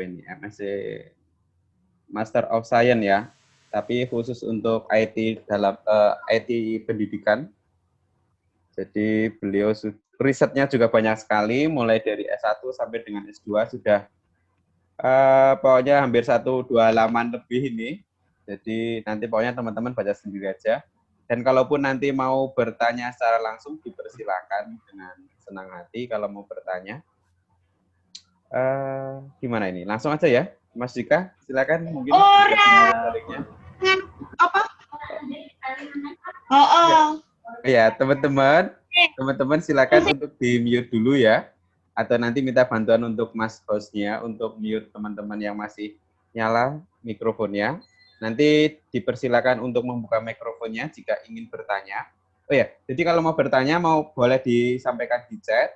ini? MSc Master of Science ya, tapi khusus untuk IT dalam IT pendidikan. Jadi beliau risetnya juga banyak sekali, mulai dari S1 sampai dengan S2 sudah pokoknya hampir 1-2 halaman lebih ini. Jadi nanti pokoknya teman-teman baca sendiri aja. Dan kalaupun nanti mau bertanya secara langsung, dipersilakan dengan senang hati kalau mau bertanya. Gimana ini? Langsung aja ya, Mas Dika, silakan mungkin. Apa? Ya, teman-teman silakan untuk di-mute dulu ya. Atau nanti minta bantuan untuk Mas hostnya untuk mute teman-teman yang masih nyala mikrofonnya. Nanti dipersilakan untuk membuka mikrofonnya jika ingin bertanya. Oh ya, jadi kalau mau bertanya boleh disampaikan di chat,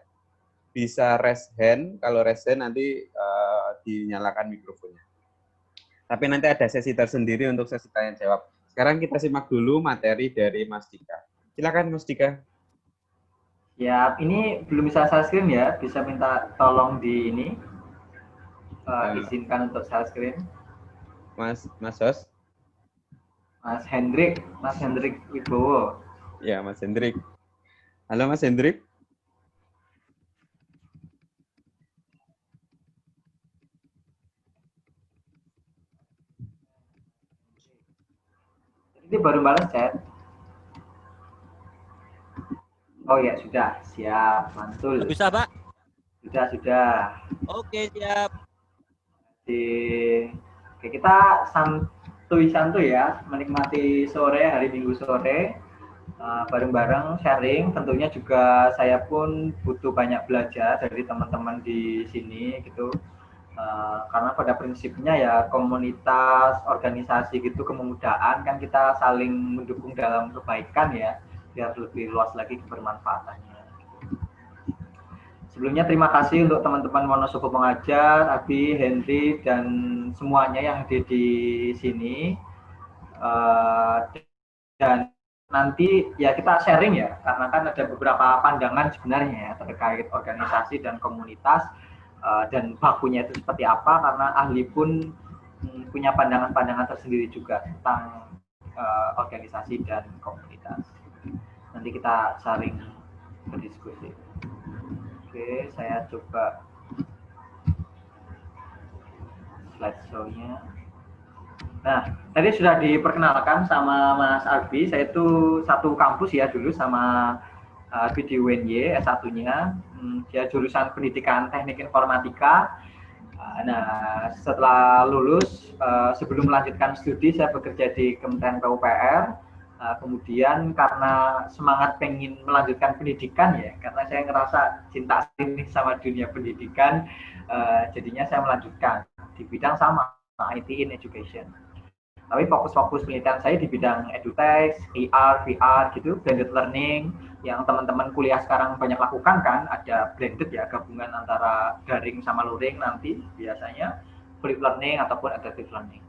bisa raise hand. Kalau raise hand nanti dinyalakan mikrofonnya. Tapi nanti ada sesi tersendiri untuk sesi tanya jawab. Sekarang kita simak dulu materi dari Mas Dika. Silakan Mas Dika. Ya, ini belum bisa share screen ya. Bisa minta tolong di ini izinkan untuk share screen. Mas host. Mas Hendrik Wibowo. Ya, Mas Hendrik. Halo Mas Hendrik. Ini baru balas chat. Oh ya, sudah. Siap, mantul. Bisa, Pak? Sudah. Oke, siap. Oke, kita santuy ya, menikmati hari Minggu sore, bareng-bareng sharing. Tentunya juga saya pun butuh banyak belajar dari teman-teman di sini gitu. Karena pada prinsipnya ya komunitas, organisasi gitu, kemudahan kan kita saling mendukung dalam kebaikan ya, biar lebih luas lagi kebermanfaatannya. Sebelumnya terima kasih untuk teman-teman Wonosobo Pengajar, Abi, Henry, dan semuanya yang hadir di sini. Dan nanti ya kita sharing ya, karena kan ada beberapa pandangan sebenarnya ya terkait organisasi dan komunitas, dan bakunya itu seperti apa, karena ahli pun punya pandangan-pandangan tersendiri juga tentang organisasi dan komunitas. Nanti kita saling berdiskusi. Oke, saya coba slideshow-nya. Nah, tadi sudah diperkenalkan sama Mas Albi. Saya itu satu kampus ya dulu sama Albi di UNY S1-nya. Dia jurusan Pendidikan Teknik Informatika. Nah, setelah lulus, sebelum melanjutkan studi, saya bekerja di Kementerian PUPR. Kemudian karena semangat pengen melanjutkan pendidikan ya, karena saya ngerasa cinta ini sama dunia pendidikan, jadinya saya melanjutkan di bidang sama IT in Education. Tapi fokus penelitian saya di bidang edutech, AR, VR gitu, blended learning yang teman-teman kuliah sekarang banyak lakukan kan, ada blended ya, gabungan antara daring sama luring nanti biasanya, flipped learning ataupun adaptive learning.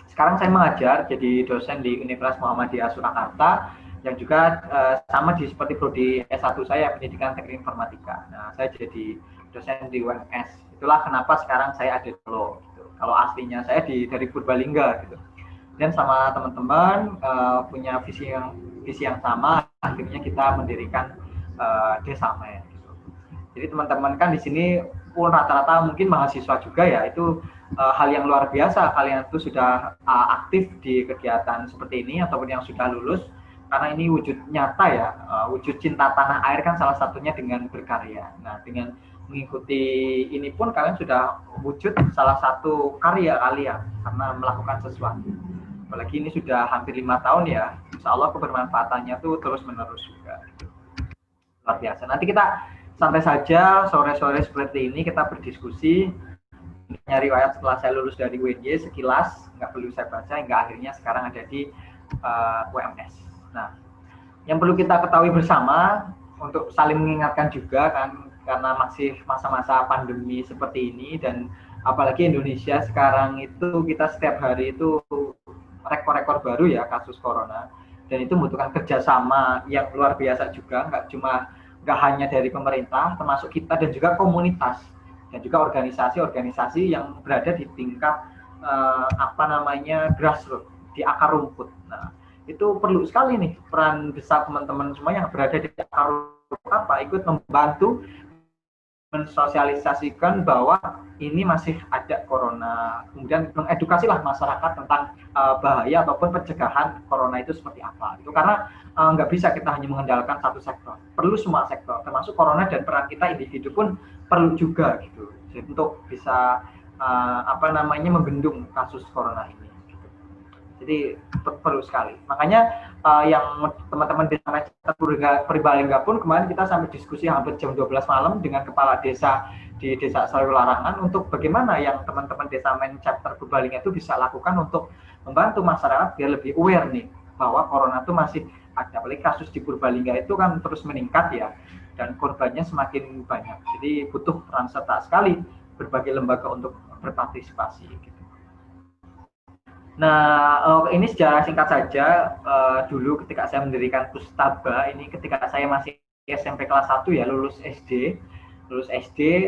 Sekarang saya mengajar jadi dosen di Universitas Muhammadiyah Surakarta yang juga sama seperti prodi S1 saya Pendidikan Teknik Informatika. Nah, saya jadi dosen di UNS. Itulah kenapa sekarang saya ada di Solo gitu. Kalau aslinya saya dari Purbalingga gitu. Dan sama teman-teman punya visi yang sama, akhirnya kita mendirikan Desa Amen gitu. Jadi teman-teman kan di sini pun rata-rata mungkin mahasiswa juga ya, itu hal yang luar biasa kalian itu sudah aktif di kegiatan seperti ini ataupun yang sudah lulus, karena ini wujud nyata ya, wujud cinta tanah air kan salah satunya dengan berkarya. Nah, dengan mengikuti ini pun kalian sudah wujud salah satu karya kalian karena melakukan sesuatu. Apalagi ini sudah hampir 5 tahun ya, insya Allah kebermanfaatannya tuh terus menerus juga. Luar biasa. Nanti kita santai saja sore-sore seperti ini kita berdiskusi. Nyari riwayat setelah saya lulus dari UNY sekilas, nggak perlu saya baca hingga akhirnya sekarang ada di UMS. Nah, yang perlu kita ketahui bersama untuk saling mengingatkan juga kan, karena masih masa-masa pandemi seperti ini dan apalagi Indonesia sekarang itu kita setiap hari itu rekor-rekor baru ya kasus corona, dan itu membutuhkan kerjasama yang luar biasa juga, nggak hanya dari pemerintah, termasuk kita dan juga komunitas. dan juga organisasi-organisasi yang berada di tingkat grassroots, di akar rumput. Nah, itu perlu sekali nih peran besar teman-teman semua yang berada di akar rumput ikut membantu mensosialisasikan bahwa ini masih ada corona, kemudian mengedukasilah masyarakat tentang bahaya ataupun pencegahan corona itu seperti apa. Itu karena nggak bisa kita hanya mengandalkan satu sektor, perlu semua sektor, termasuk corona, dan peran kita individu pun perlu juga gitu, untuk bisa membendung kasus corona ini. Gitu. Jadi perlu sekali. Makanya yang teman-teman di Chapter Purbalingga pun kemarin kita sampai diskusi hampir jam 12 malam dengan kepala desa di Desa Selawi Larangan untuk bagaimana yang teman-teman desa Chapter Purbalingga itu bisa lakukan untuk membantu masyarakat biar lebih aware nih bahwa corona itu masih ada. Apalagi kasus di Purbalingga itu kan terus meningkat ya, dan korbannya semakin banyak. Jadi butuh peran serta sekali berbagai lembaga untuk berpartisipasi. Gitu. Nah, ini sejarah singkat saja. Dulu ketika saya mendirikan Pustaba, ini ketika saya masih SMP kelas 1 ya, lulus SD,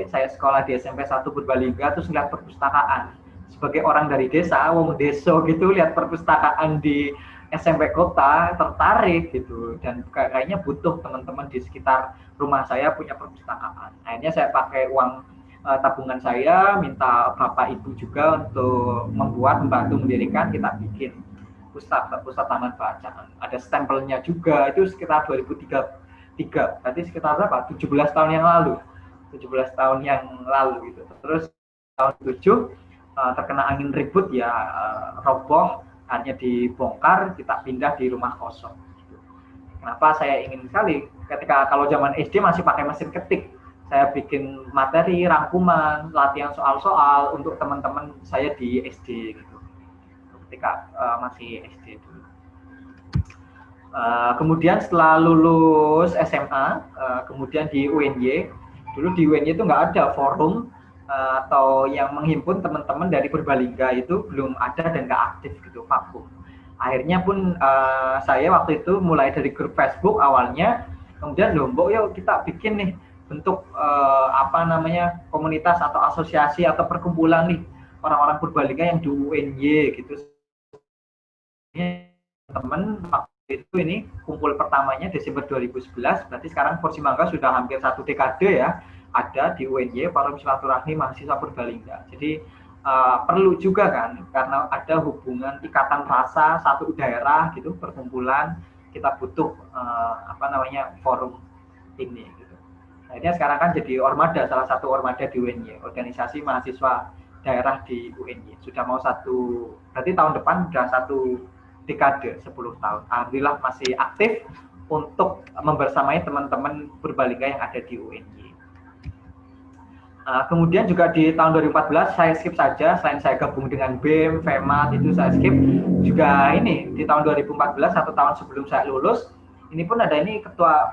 saya sekolah di SMP 1 Purbalingga, terus ngeliat perpustakaan. Sebagai orang dari desa, wong deso gitu, lihat perpustakaan di SMP kota, tertarik gitu, dan kayaknya butuh teman-teman di sekitar rumah saya punya perpustakaan. Akhirnya saya pakai uang tabungan saya, minta bapak ibu juga untuk membantu mendirikan, kita bikin pusat taman bacaan. Ada stempelnya juga, itu sekitar 2003, berarti sekitar berapa? 17 tahun yang lalu gitu. Terus tahun 7 terkena angin ribut ya, roboh, hanya dibongkar, kita pindah di rumah kosong. Gitu. Kenapa saya ingin sekali? Ketika kalau zaman SD masih pakai mesin ketik, saya bikin materi, rangkuman, latihan soal-soal untuk teman-teman saya di SD gitu. Ketika masih SD dulu. Kemudian setelah lulus SMA, kemudian di UNY, dulu di UNY itu nggak ada forum atau yang menghimpun teman-teman dari Purbalingga, itu belum ada dan nggak aktif gitu, vakum. Akhirnya pun saya waktu itu mulai dari grup Facebook awalnya, kemudian Lombok yuk kita bikin nih bentuk komunitas atau asosiasi atau perkumpulan nih orang-orang Purbalingga yang di UNY gitu. Teman waktu itu ini kumpul pertamanya Desember 2011, berarti sekarang Porsi Mangga sudah hampir 1 dekade ya ada di UNY, Forum Silaturahmi Mahasiswa Purbalingga. Jadi perlu juga kan, karena ada hubungan ikatan rasa satu daerah gitu, perkumpulan, kita butuh forum ini gitu. Akhirnya sekarang kan jadi Ormada, salah satu Ormada di UNY, organisasi mahasiswa daerah di UNY. Sudah mau berarti tahun depan sudah 1 dekade, 10 tahun. Alhamdulillah masih aktif untuk membersamai teman-teman Purbalingga yang ada di UNY. Kemudian juga di tahun 2014 saya skip saja, selain saya gabung dengan BEM, FEMAT itu saya skip. Juga ini di tahun 2014, 1 tahun sebelum saya lulus, ini pun ada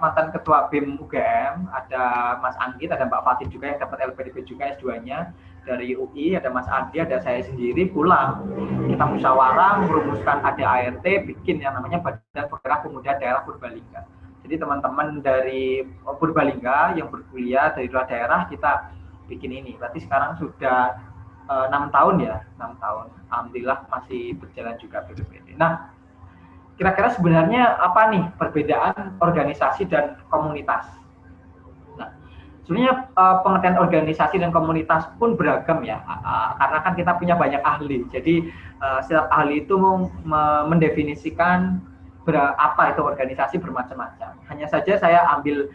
mantan ketua BEM UGM, ada Mas Anggit, ada Mbak Fatih juga yang dapat LPDP juga S2-nya dari UI, ada Mas Adi, ada saya sendiri pulang. Kita musyawarah, merumuskan ADART, bikin yang namanya Badan Penggerak Pemuda Daerah Purbalingga. Jadi teman-teman dari Purbalingga yang berkuliah dari luar daerah kita bikin ini. Berarti sekarang sudah 6 tahun ya, 6 tahun. Alhamdulillah masih berjalan juga BPPD. Nah, kira-kira sebenarnya apa nih perbedaan organisasi dan komunitas? Nah, sebenarnya pengertian organisasi dan komunitas pun beragam ya, karena kan kita punya banyak ahli. Jadi setiap ahli itu mendefinisikan apa itu organisasi bermacam-macam. Hanya saja saya ambil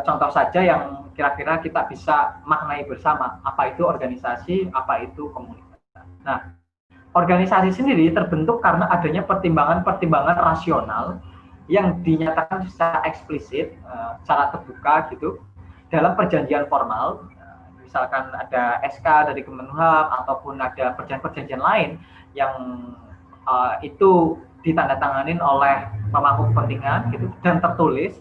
contoh saja yang kira-kira kita bisa maknai bersama, apa itu organisasi, apa itu komunitas. Nah, organisasi sendiri terbentuk karena adanya pertimbangan-pertimbangan rasional yang dinyatakan secara eksplisit, secara terbuka gitu, dalam perjanjian formal. Misalkan ada SK dari Kemenhub ataupun ada perjanjian-perjanjian lain yang itu ditandatanganin oleh pemangku kepentingan gitu, dan tertulis,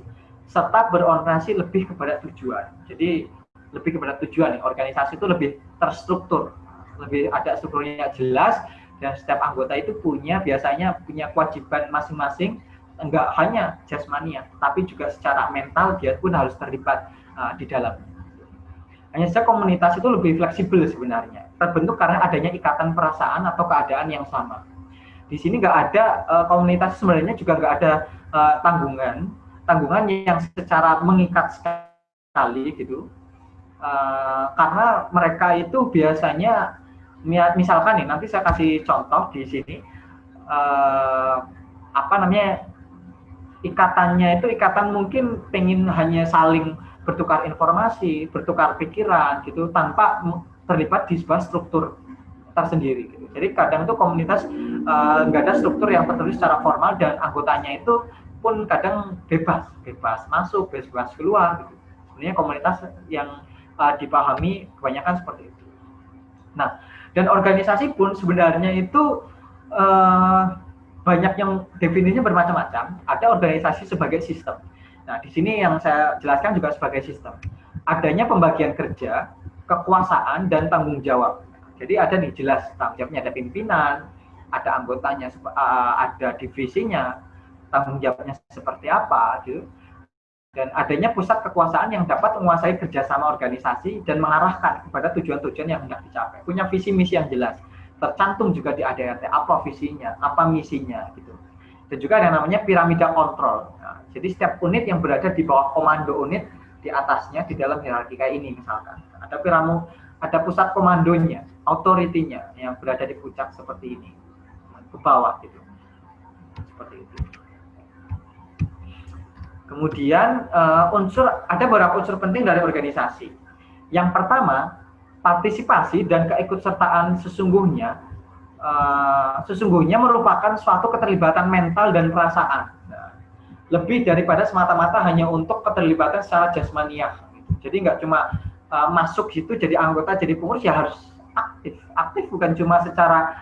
serta berorientasi lebih kepada tujuan. Jadi lebih kepada tujuan, organisasi itu lebih terstruktur, lebih ada strukturnya jelas, dan setiap anggota itu biasanya punya kewajiban masing-masing, enggak hanya jasmania, tapi juga secara mental dia pun harus terlibat di dalamnya. Hanya saja komunitas itu lebih fleksibel sebenarnya, terbentuk karena adanya ikatan perasaan atau keadaan yang sama. Di sini nggak ada komunitas, sebenarnya juga nggak ada tanggungan yang secara mengikat sekali gitu. Karena mereka itu biasanya, misalkan nih, nanti saya kasih contoh di sini, ikatannya itu ikatan mungkin pengen hanya saling bertukar informasi, bertukar pikiran gitu, tanpa terlibat di sebuah struktur tersendiri gitu. Jadi kadang tuh komunitas nggak ada struktur yang tertulis secara formal, dan anggotanya itu pun kadang bebas masuk, bebas keluar gitu. Sebenarnya komunitas yang dipahami kebanyakan seperti itu. Nah, dan organisasi pun sebenarnya itu banyak yang definisinya bermacam-macam. Ada organisasi sebagai sistem. Nah, di sini yang saya jelaskan juga sebagai sistem. Adanya pembagian kerja, kekuasaan, dan tanggung jawab. Jadi ada nih jelas tanggung jawabnya, ada pimpinan, ada anggotanya, ada divisinya, tanggung jawabnya seperti apa, gitu. Dan adanya pusat kekuasaan yang dapat menguasai kerjasama organisasi dan mengarahkan kepada tujuan-tujuan yang hendak dicapai. Punya visi misi yang jelas. Tercantum juga di ADRT apa visinya, apa misinya, gitu. Dan juga ada namanya piramida kontrol. Nah, jadi setiap unit yang berada di bawah komando unit di atasnya di dalam hierarki kayak ini misalkan. Ada pusat komandonya, authority-nya yang berada di puncak seperti ini, ke bawah gitu. Seperti itu. Kemudian ada beberapa unsur penting dari organisasi. Yang pertama, partisipasi dan keikutsertaan sesungguhnya merupakan suatu keterlibatan mental dan perasaan. Nah, lebih daripada semata-mata hanya untuk keterlibatan secara jasmaniah. Jadi nggak cuma masuk situ jadi anggota, jadi pengurus, ya harus aktif. Aktif bukan cuma secara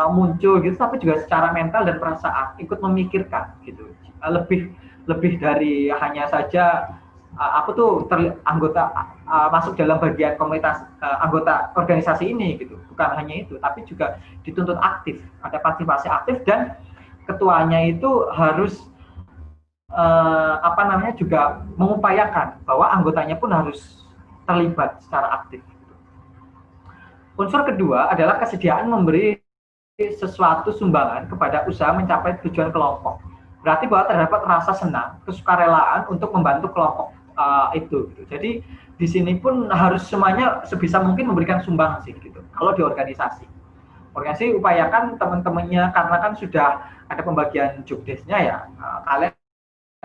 muncul gitu, tapi juga secara mental dan perasaan, ikut memikirkan gitu. Lebih dari hanya saja aku tuh anggota masuk dalam bagian komunitas anggota organisasi ini gitu. Bukan hanya itu, tapi juga dituntut aktif, ada partisipasi aktif, dan ketuanya itu harus juga mengupayakan bahwa anggotanya pun harus terlibat secara aktif. Unsur kedua adalah kesediaan memberi sesuatu sumbangan kepada usaha mencapai tujuan kelompok. Berarti bahwa terdapat rasa senang, kesukarelaan untuk membantu kelompok itu. Gitu. Jadi di sini pun harus semuanya sebisa mungkin memberikan sumbangsi gitu. Kalau di organisasi upayakan teman-temannya, karena kan sudah ada pembagian job desk-nya ya, kalian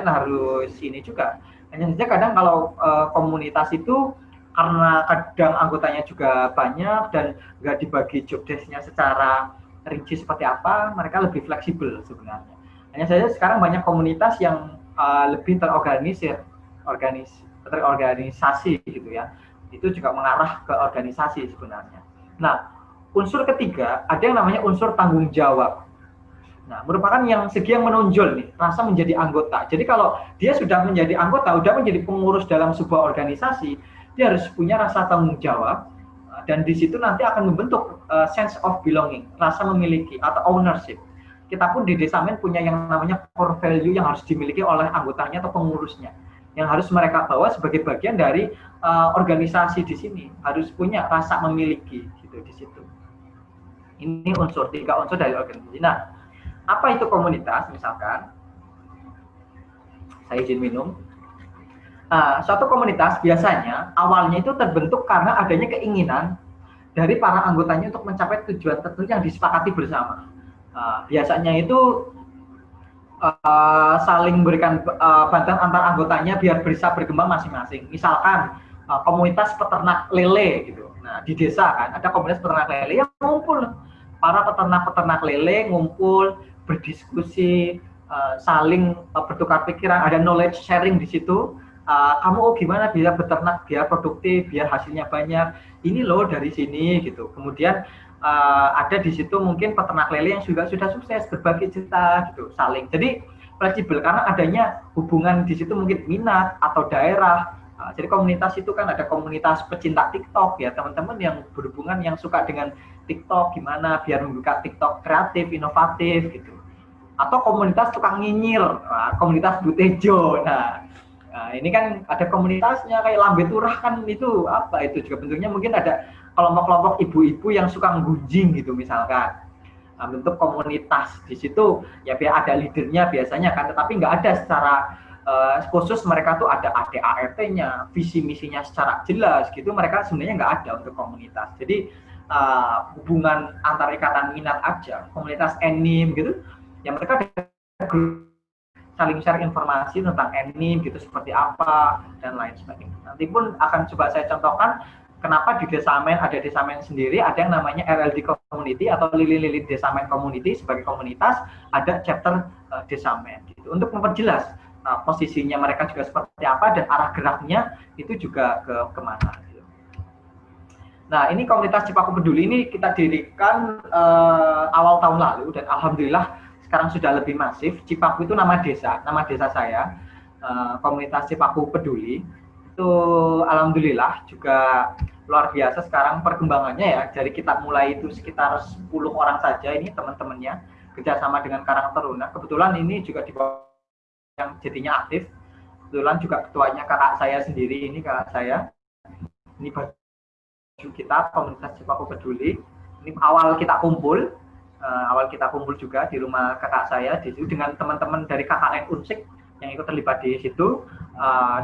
harus ini juga. Hanya saja kadang kalau komunitas itu karena kadang anggotanya juga banyak dan nggak dibagi job desk-nya secara rinci seperti apa, mereka lebih fleksibel sebenarnya. Hanya saja sekarang banyak komunitas yang lebih terorganisasi gitu ya. Itu juga mengarah ke organisasi sebenarnya. Nah, unsur ketiga ada yang namanya unsur tanggung jawab. Nah, merupakan segi yang menonjol nih, rasa menjadi anggota. Jadi kalau dia sudah menjadi anggota, sudah menjadi pengurus dalam sebuah organisasi, dia harus punya rasa tanggung jawab, dan di situ nanti akan membentuk sense of belonging, rasa memiliki atau ownership. Kita pun di Desamen punya yang namanya core value yang harus dimiliki oleh anggotanya atau pengurusnya, yang harus mereka bawa sebagai bagian dari organisasi di sini, harus punya rasa memiliki gitu di situ. Ini tiga unsur dari organisasi. Nah, apa itu komunitas? Misalkan, saya izin minum. Suatu komunitas biasanya awalnya itu terbentuk karena adanya keinginan dari para anggotanya untuk mencapai tujuan tertentu yang disepakati bersama. Biasanya itu saling memberikan bantuan antar anggotanya biar bisa berkembang masing-masing. Misalkan komunitas peternak lele gitu. Nah, di desa kan ada komunitas peternak lele yang ngumpul, para peternak lele ngumpul, berdiskusi, saling bertukar pikiran, ada knowledge sharing di situ. Kamu gimana biar beternak, biar produktif, biar hasilnya banyak. Ini loh dari sini gitu. Kemudian ada di situ mungkin peternak lele yang juga sudah sukses, berbagi cerita gitu, saling. Jadi fleksibel karena adanya hubungan di situ, mungkin minat atau daerah. Jadi komunitas itu kan ada komunitas pecinta TikTok ya, teman-teman yang berhubungan, yang suka dengan TikTok, gimana biar membuka TikTok kreatif, inovatif gitu. Atau komunitas tukang nyinyir, komunitas Butejo. Nah, Nah, ini kan ada komunitasnya kayak Lambe Turah kan itu apa itu juga bentuknya mungkin ada kelompok-kelompok ibu-ibu yang suka gunjing gitu misalkan. Nah, bentuk komunitas di situ ya biar ada leadernya biasanya kan, tetapi nggak ada secara khusus mereka tuh ada ADART-nya, visi misinya secara jelas gitu mereka sebenarnya nggak ada untuk komunitas. Jadi hubungan antar ikatan minat aja, komunitas anim gitu, ya mereka ada grup saling share informasi tentang anim gitu seperti apa dan lain sebagainya. Nanti pun akan coba saya contohkan kenapa di Desamen ada Desamen sendiri, ada yang namanya RLD Community atau Lilin-Lilin Desamen Community sebagai komunitas, ada chapter Desamen gitu. Untuk memperjelas posisinya mereka juga seperti apa dan arah geraknya itu juga kemana. Gitu. Nah ini komunitas Cipaku Peduli ini kita dirikan awal tahun lalu dan alhamdulillah sekarang sudah lebih masif. Cipaku itu nama desa saya. Komunitas Cipaku Peduli itu alhamdulillah juga luar biasa sekarang perkembangannya ya. Dari kita mulai itu sekitar 10 orang saja ini teman-temannya kerjasama dengan Karang Taruna. Kebetulan ini juga di bawah yang jadinya aktif. Kebetulan juga ketuanya kakak saya sendiri ini kakak saya. Ini baju kita komunitas Cipaku Peduli. Ini awal kita kumpul juga di rumah kakak saya di situ dengan teman-teman dari KKN Unsik yang ikut terlibat di situ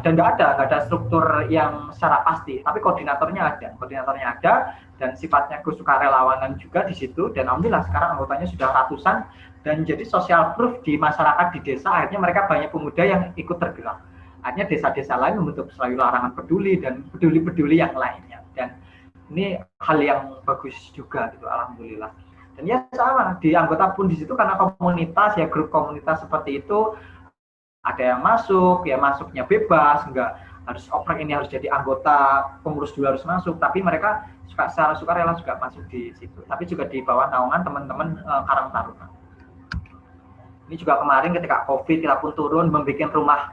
dan nggak ada struktur yang secara pasti tapi koordinatornya ada dan sifatnya kesukarelawanan juga di situ dan alhamdulillah sekarang anggotanya sudah ratusan dan jadi social proof di masyarakat di desa akhirnya mereka banyak pemuda yang ikut tergerak akhirnya desa-desa lain membentuk Selayu Larangan Peduli dan peduli-peduli yang lainnya dan ini hal yang bagus juga gitu alhamdulillah. Dan ya sama, di anggota pun di situ karena komunitas, ya grup komunitas seperti itu, ada yang masuk, ya masuknya bebas, enggak harus oprek ini harus jadi anggota, pengurus dulu harus masuk, tapi mereka secara sukarela juga masuk di situ. Tapi juga di bawah naungan teman-teman Karang Taruna. Ini juga kemarin ketika COVID, kita pun turun membuat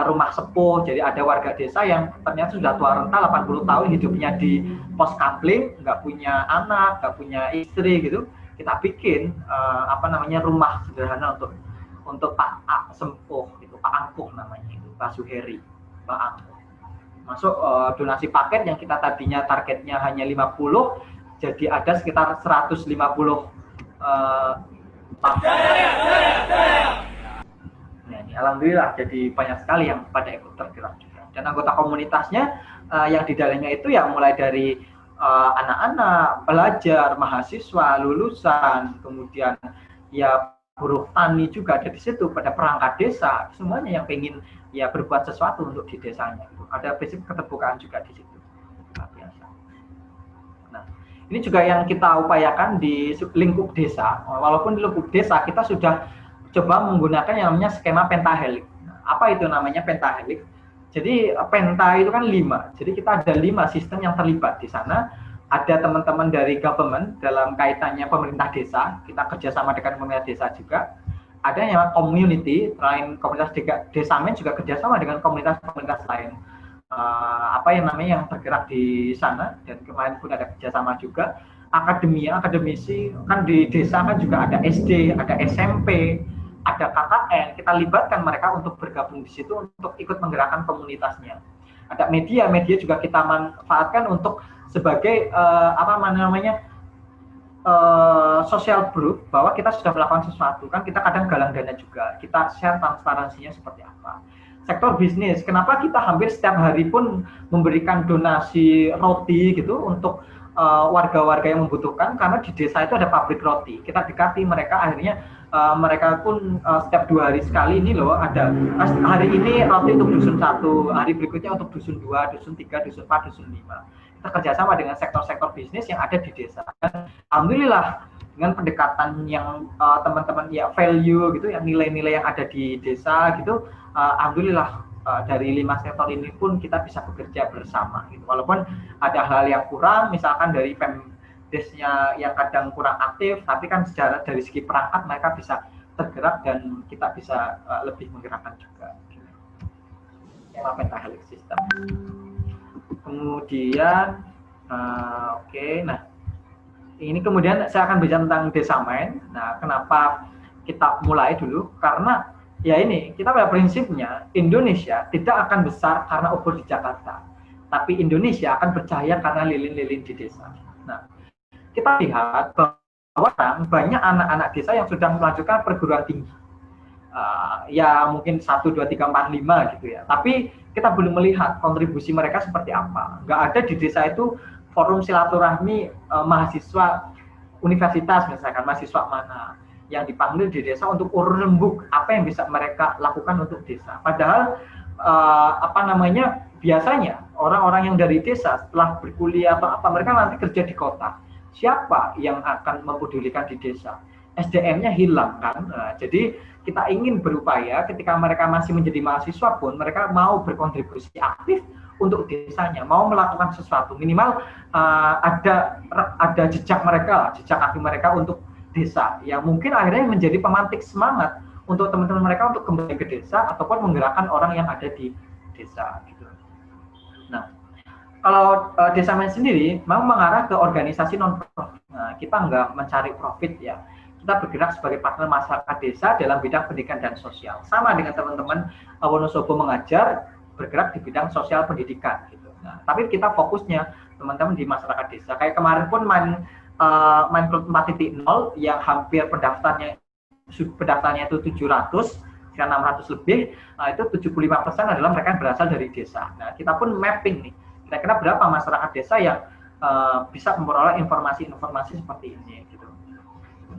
rumah sepuh, jadi ada warga desa yang ternyata sudah tua renta 80 tahun hidupnya di pos kampling, nggak punya anak, nggak punya istri gitu, kita bikin rumah sederhana untuk Pak Sempuh, itu Pak Angkuh namanya itu, Pak Suheri, Pak Angkuh. Masuk donasi paket yang kita tadinya targetnya hanya 50, jadi ada sekitar 150 Nah, ini alhamdulillah jadi banyak sekali yang pada ikut tergerak juga. Dan anggota komunitasnya yang di dalamnya itu ya mulai dari anak-anak, pelajar, mahasiswa, lulusan, kemudian ya buruh tani juga ada di situ, pada perangkat desa, semuanya yang pengen ya berbuat sesuatu untuk di desanya. Ada prinsip keterbukaan juga di situ. Biasa. Nah, ini juga yang kita upayakan di lingkup desa. Walaupun di lingkup desa kita sudah coba menggunakan yang namanya skema pentahelix. Apa itu namanya pentahelix? Jadi penta itu kan 5. Jadi kita ada 5 sistem yang terlibat di sana. Ada teman-teman dari government dalam kaitannya pemerintah desa. Kita kerjasama dengan pemerintah desa juga. Ada yang community, selain komunitas Desamen juga kerjasama dengan komunitas-komunitas lain. Yang bergerak di sana. Dan kemarin pun ada kerjasama juga. Akademisi, kan di desa kan juga ada SD, ada SMP, ada KKN, kita libatkan mereka untuk bergabung di situ untuk ikut menggerakkan komunitasnya. Ada media juga kita manfaatkan untuk sebagai social proof bahwa kita sudah melakukan sesuatu. Kan kita kadang galang dana juga, kita share transparansinya seperti apa. Sektor bisnis, kenapa kita hampir setiap hari pun memberikan donasi roti gitu untuk warga-warga yang membutuhkan, karena di desa itu ada pabrik roti. Kita dekati mereka, akhirnya mereka pun setiap 2 hari sekali ini loh ada hari ini roti untuk dusun 1, hari berikutnya untuk dusun 2, dusun 3, dusun 4, dusun 5. Kita kerjasama dengan sektor-sektor bisnis yang ada di desa. Dan alhamdulillah dengan pendekatan yang teman-teman ya value gitu, yang nilai-nilai yang ada di desa gitu, alhamdulillah dari 5 sektor ini pun kita bisa bekerja bersama gitu. Walaupun ada hal yang kurang, misalkan dari Pemdesnya yang kadang kurang aktif, tapi kan secara dari segi perangkat mereka bisa tergerak dan kita bisa lebih menggerakkan juga. Skema pentahelix system. Kemudian nah ini kemudian saya akan bicara tentang Desamen. Nah, kenapa kita mulai dulu? Karena ya ini kita pada prinsipnya Indonesia tidak akan besar karena ubur di Jakarta, tapi Indonesia akan bercahaya karena lilin-lilin di desa. Nah, kita lihat bahwa banyak anak-anak desa yang sudah melanjutkan perguruan tinggi. Ya mungkin 1, 2, 3, 4, 5 gitu ya. Tapi kita belum melihat kontribusi mereka seperti apa. Nggak ada di desa itu forum silaturahmi mahasiswa universitas misalkan, mahasiswa mana yang dipanggil di desa untuk urun rembuk apa yang bisa mereka lakukan untuk desa. Padahal biasanya orang-orang yang dari desa setelah berkuliah atau apa, mereka nanti kerja di kota. Siapa yang akan mempedulikan di desa? SDM-nya hilang kan. Nah, jadi kita ingin berupaya ketika mereka masih menjadi mahasiswa pun mereka mau berkontribusi aktif untuk desanya, mau melakukan sesuatu, minimal ada jejak mereka, jejak aktif mereka untuk desa, yang mungkin akhirnya menjadi pemantik semangat untuk teman-teman mereka untuk kembali ke desa ataupun menggerakkan orang yang ada di desa. Gitu. Nah, kalau desa main sendiri mau mengarah ke organisasi non-profit. Nah, kita nggak mencari profit ya. Kita bergerak sebagai partner masyarakat desa dalam bidang pendidikan dan sosial. Sama dengan teman-teman Wonosobo Mengajar bergerak di bidang sosial pendidikan. Gitu. Nah, tapi kita fokusnya teman-teman di masyarakat desa. Kayak kemarin pun main Klub 4.0 yang hampir pendaftarnya itu 700, sekitar 600 lebih, itu 75% adalah mereka yang berasal dari desa. Nah, kita pun mapping nih, kira-kira berapa masyarakat desa yang bisa memperoleh informasi-informasi seperti ini. Gitu.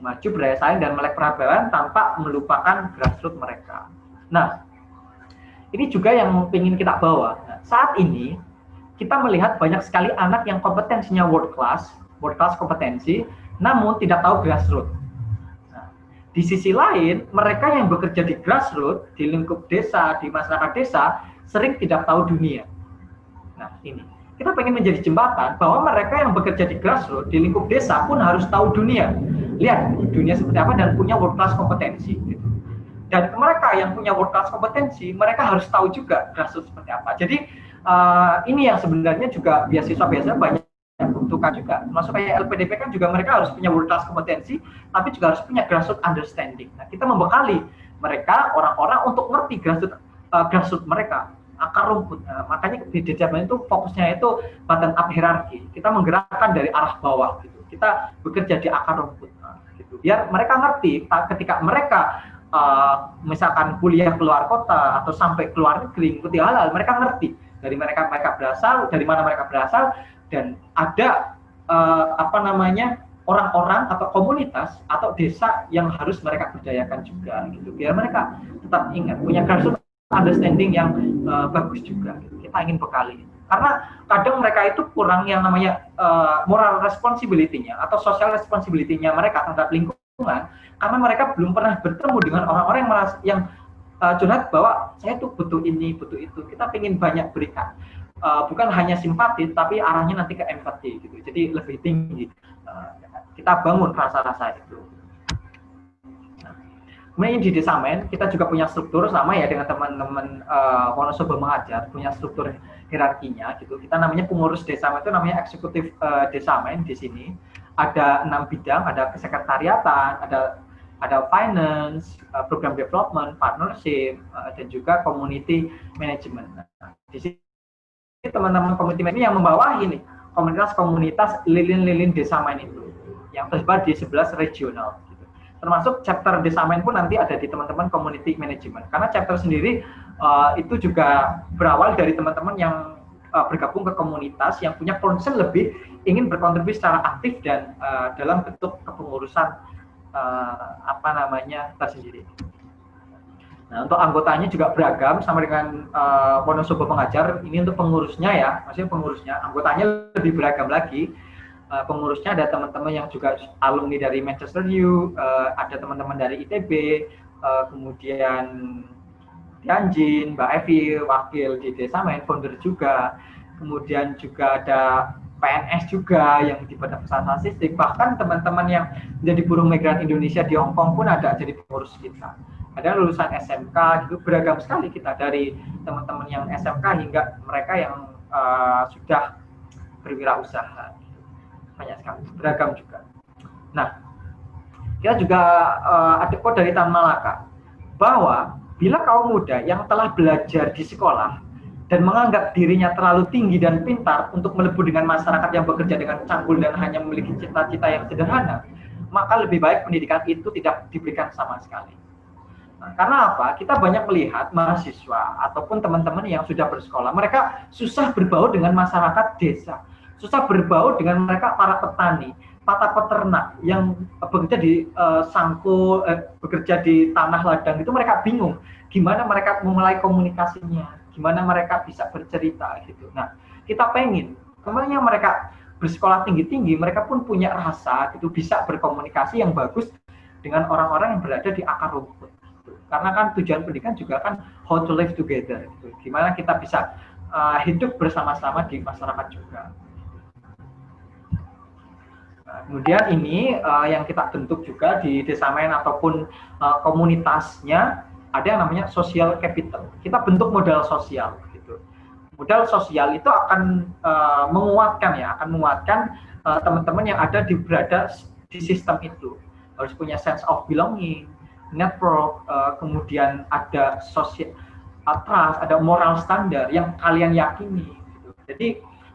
Maju berdaya saing dan melek peradaban tanpa melupakan grassroots mereka. Nah, ini juga yang ingin kita bawa. Nah, saat ini kita melihat banyak sekali anak yang kompetensinya world class kompetensi, namun tidak tahu grassroots. Nah, di sisi lain, mereka yang bekerja di grassroots, di lingkup desa, di masyarakat desa, sering tidak tahu dunia. Nah, ini kita pengen menjadi jembatan bahwa mereka yang bekerja di grassroots, di lingkup desa pun harus tahu dunia. Lihat dunia seperti apa dan punya world class kompetensi. Dan mereka yang punya world class kompetensi, mereka harus tahu juga grassroots seperti apa. Jadi ini yang sebenarnya juga beasiswa banyak yang butuhkan juga. Masuk kayak LPDP kan juga mereka harus punya world class kompetensi, tapi juga harus punya grassroots understanding. Nah, kita membekali mereka orang-orang untuk ngerti grassroots mereka, akar rumput. Nah, makanya di Desa-Main itu fokusnya itu bottom up hierarki. Kita menggerakkan dari arah bawah gitu. Kita bekerja di akar rumput. Nah, gitu. Biar mereka ngerti ketika mereka misalkan kuliah keluar kota atau sampai keluar negeri mengikuti halal, mereka ngerti dari mereka berasal, dari mana mereka berasal, dan ada orang-orang atau komunitas atau desa yang harus mereka berdayakan juga gitu. Biar mereka tetap ingat punya grassroots understanding yang bagus juga gitu. Kita ingin bekali. Karena kadang mereka itu kurang yang namanya moral responsibility-nya atau social responsibility-nya mereka terhadap lingkungan, karena mereka belum pernah bertemu dengan orang-orang yang curhat bahwa saya tuh butuh ini, butuh itu. Kita ingin banyak berikan. Bukan hanya simpati, tapi arahnya nanti ke empati gitu. Jadi lebih tinggi. Kita bangun rasa-rasa itu. Nah, kemudian di Desa-Main kita juga punya struktur sama ya dengan teman-teman Wonosobo Mengajar, punya struktur hierarkinya gitu. Kita namanya pengurus Desa-Main, itu namanya eksekutif Desa-Main di sini. Ada 6 bidang, ada kesekretariatan, ada finance, program development, partnership, dan juga community management. Nah, di sini teman-teman community management yang membawahi nih komunitas lilin-lilin Desa-Main itu yang tersebar di 11 regional. Gitu. Termasuk chapter Desa-Main pun nanti ada di teman-teman community management. Karena chapter sendiri itu juga berawal dari teman-teman yang bergabung ke komunitas yang punya concern lebih, ingin berkontribusi secara aktif dan dalam bentuk kepengurusan tersendiri. Nah, untuk anggotanya juga beragam sama dengan Wonosobo Mengajar. Ini untuk pengurusnya ya, maksudnya pengurusnya, anggotanya lebih beragam lagi. Pengurusnya ada teman-teman yang juga alumni dari Manchester U, ada teman-teman dari ITB, kemudian Tianjin, Mbak Evi, wakil di Desa-Main, founder juga. Kemudian juga ada PNS juga yang di Badan Pusat Statistik, bahkan teman-teman yang menjadi buruh migran Indonesia di Hong Kong pun ada jadi pengurus kita. Ada lulusan SMK, gitu, beragam sekali kita, dari teman-teman yang SMK hingga mereka yang sudah berwirausaha. Banyak sekali, beragam juga. Nah, kita juga ada quote dari Tan Malaka, bahwa bila kaum muda yang telah belajar di sekolah dan menganggap dirinya terlalu tinggi dan pintar untuk melebur dengan masyarakat yang bekerja dengan cangkul dan hanya memiliki cita-cita yang sederhana, maka lebih baik pendidikan itu tidak diberikan sama sekali. Nah, karena apa? Kita banyak melihat mahasiswa ataupun teman-teman yang sudah bersekolah, mereka susah berbaur dengan masyarakat desa, susah berbaur dengan mereka para petani, para peternak yang bekerja di sangkul, bekerja di tanah ladang, itu mereka bingung gimana mereka memulai komunikasinya, gimana mereka bisa bercerita gitu. Nah, kita pengen kemarin mereka bersekolah tinggi-tinggi, mereka pun punya rasa gitu, bisa berkomunikasi yang bagus dengan orang-orang yang berada di akar rumput. Gitu. Karena kan tujuan pendidikan juga kan how to live together. Gitu. Gimana kita bisa hidup bersama-sama di masyarakat juga. Nah, kemudian ini yang kita bentuk juga di Desamen ataupun komunitasnya ada yang namanya social capital. Kita bentuk modal sosial. Modal sosial itu akan menguatkan teman-teman yang ada berada di sistem itu. Harus punya sense of belonging, network, kemudian ada social trust, ada moral standar yang kalian yakini. Gitu. Jadi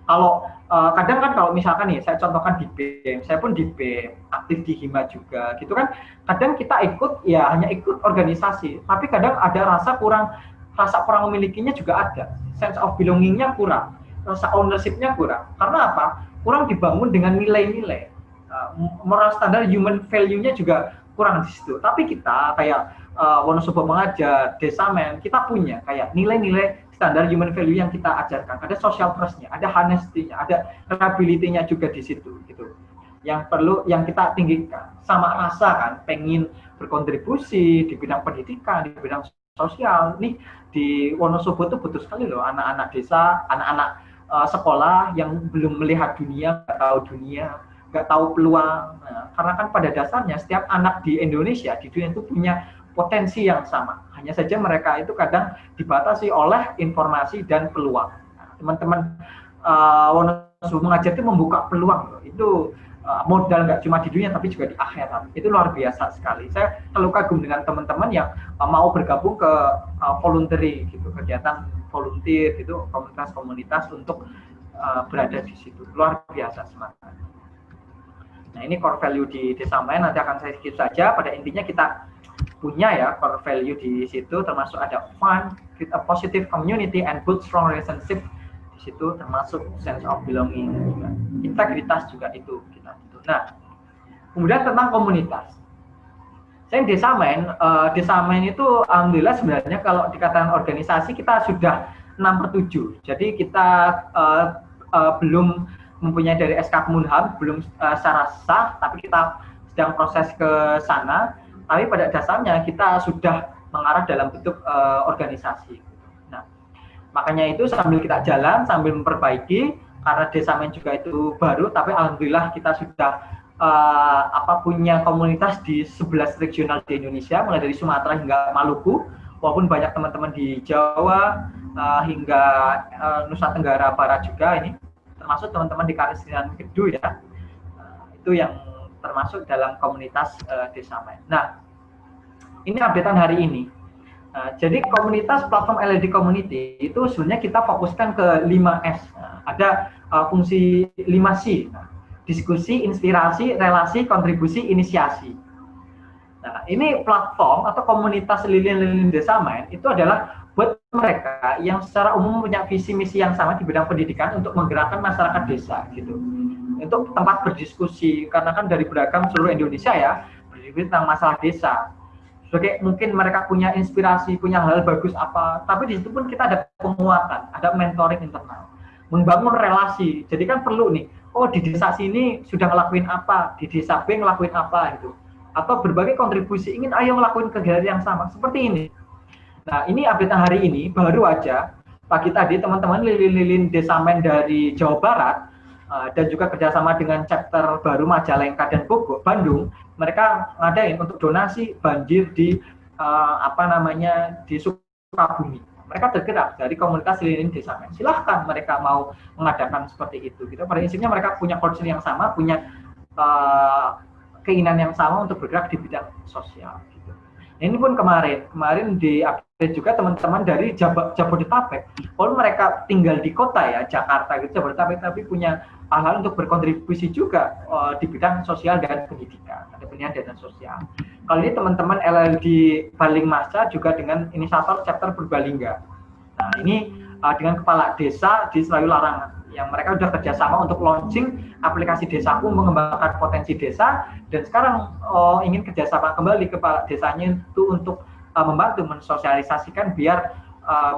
kalau kadang kan kalau misalkan nih saya contohkan di BEM, saya pun di BEM, aktif di Hima juga, gitu kan. Kadang kita ikut ya hanya ikut organisasi, tapi kadang ada rasa kurang memilikinya juga ada. Sense of belonging-nya kurang, rasa ownership-nya kurang. Karena apa? Kurang dibangun dengan nilai-nilai. Moral standar, human value-nya juga kurang di situ. Tapi kita kayak Wonosobo Mengajar, Desamen, kita punya kayak nilai-nilai standar human value yang kita ajarkan. Ada social trust-nya, ada honesty-nya, ada reliability-nya juga di situ. Gitu. Yang kita tinggikan. Sama rasa kan, pengen berkontribusi di bidang pendidikan, di bidang sosial. Nih di Wonosobo itu butuh sekali loh anak-anak desa, anak-anak sekolah yang belum melihat dunia, nggak tahu peluang. Nah, karena kan pada dasarnya setiap anak di Indonesia, di dunia itu punya potensi yang sama. Hanya saja mereka itu kadang dibatasi oleh informasi dan peluang. Nah, teman-teman Wonosobo Mengajar itu membuka peluang loh. Itu modal nggak cuma di dunia tapi juga di akhirat. Itu luar biasa sekali. Saya selalu kagum dengan teman-teman yang mau bergabung ke voluntary gitu, kegiatan volunteer gitu, komunitas-komunitas untuk berada di situ. Luar biasa semangat. Nah, ini core value di Desamen, nanti akan saya skip saja. Pada intinya kita punya ya core value di situ, termasuk ada fun, create a positive community and build strong relationship. Di situ termasuk sense of belonging juga. Integritas juga itu kita. Nah, kemudian tentang komunitas. Saya Desamen itu alhamdulillah sebenarnya kalau dikatakan organisasi kita sudah 6/7. Jadi kita belum mempunyai dari SK Kemenham, belum secara sah, tapi kita sedang proses ke sana. Tapi pada dasarnya kita sudah mengarah dalam bentuk organisasi. Nah, makanya itu sambil kita jalan, sambil memperbaiki, karena Desamen juga itu baru, tapi alhamdulillah kita sudah punya komunitas di 11 regional di Indonesia, mulai dari Sumatera hingga Maluku, walaupun banyak teman-teman di Jawa hingga Nusa Tenggara Barat juga ini, termasuk teman-teman di Karistinan Kedu ya, itu yang termasuk dalam komunitas Desamen. Nah, ini updatean hari ini. Jadi komunitas platform LED Community itu sebenarnya kita fokuskan ke 5S. Ada fungsi 5C. Diskusi, inspirasi, relasi, kontribusi, inisiasi. Nah, ini platform atau komunitas lilin-lilin Desamen itu adalah buat mereka yang secara umum punya visi misi yang sama di bidang pendidikan untuk menggerakkan masyarakat desa gitu. Untuk tempat berdiskusi, karena kan dari beragam seluruh Indonesia ya, berdiskusi tentang masalah desa. Sebagai mungkin mereka punya inspirasi, punya hal bagus apa, tapi di situ pun kita ada penguatan, ada mentoring internal, membangun relasi. Jadi kan perlu nih, oh di desa sini sudah ngelakuin apa, di desa B ngelakuin apa gitu, atau berbagai kontribusi ingin ayo ngelakuin kegiatan yang sama seperti ini. Nah, ini update hari ini baru aja pagi tadi teman-teman lilin-lilin Desamen dari Jawa Barat dan juga kerjasama dengan chapter baru Majalengka dan Bogor, Bandung, mereka ngadain untuk donasi banjir di di Sukabumi. Mereka tergerak dari komunitas lilin Desamen. Silahkan mereka mau mengadakan seperti itu. Gitu. Pada intinya mereka punya concern yang sama, punya keinginan yang sama untuk bergerak di bidang sosial. Gitu. Ini pun kemarin diupdate juga teman-teman dari Jabodetabek. Walaupun mereka tinggal di kota ya, Jakarta gitu, Jabodetabek, tapi punya hal-hal untuk berkontribusi juga di bidang sosial dan pendidikan, ada pendidikan dan sosial. Kalau ini teman-teman LLD Baling Masa juga dengan inisiator chapter Purbalingga. Nah ini dengan kepala desa di Selayu Larangan, yang mereka sudah kerjasama untuk launching aplikasi Desaku, mengembangkan potensi desa, dan sekarang ingin kerjasama kembali kepala desanya itu untuk membantu mensosialisasikan biar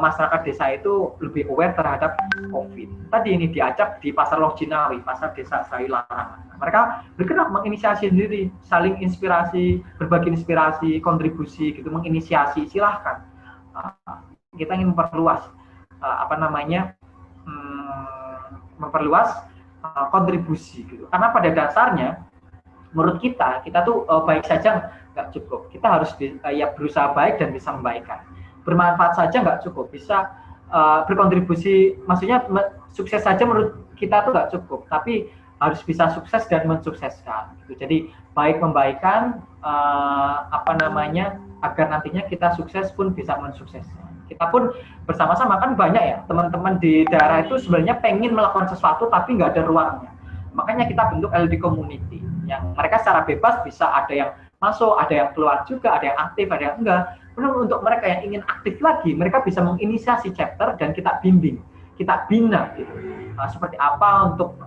masyarakat desa itu lebih aware terhadap COVID. Tadi ini diajak di Pasar Lojinawi, Pasar Desa Selayu Larangan. Mereka bergerak menginisiasi sendiri, saling inspirasi, berbagi inspirasi, kontribusi gitu, menginisiasi, silahkan. Kita ingin memperluas memperluas kontribusi gitu. Karena pada dasarnya menurut kita tuh baik saja nggak cukup. Kita harus berusaha baik dan bisa membaikkan. Bermanfaat saja nggak cukup. Bisa berkontribusi, maksudnya sukses saja menurut kita tuh nggak cukup. Tapi harus bisa sukses dan mensukseskan. Gitu. Jadi baik membaikkan agar nantinya kita sukses pun bisa mensukseskan. Kita pun bersama-sama kan banyak ya teman-teman di daerah itu sebenarnya pengen melakukan sesuatu tapi nggak ada ruangnya. Makanya kita bentuk LD Community yang mereka secara bebas bisa, ada yang masuk, ada yang keluar juga, ada yang aktif, ada yang enggak. Kemudian untuk mereka yang ingin aktif lagi, mereka bisa menginisiasi chapter dan kita bimbing, kita bina gitu. Seperti apa untuk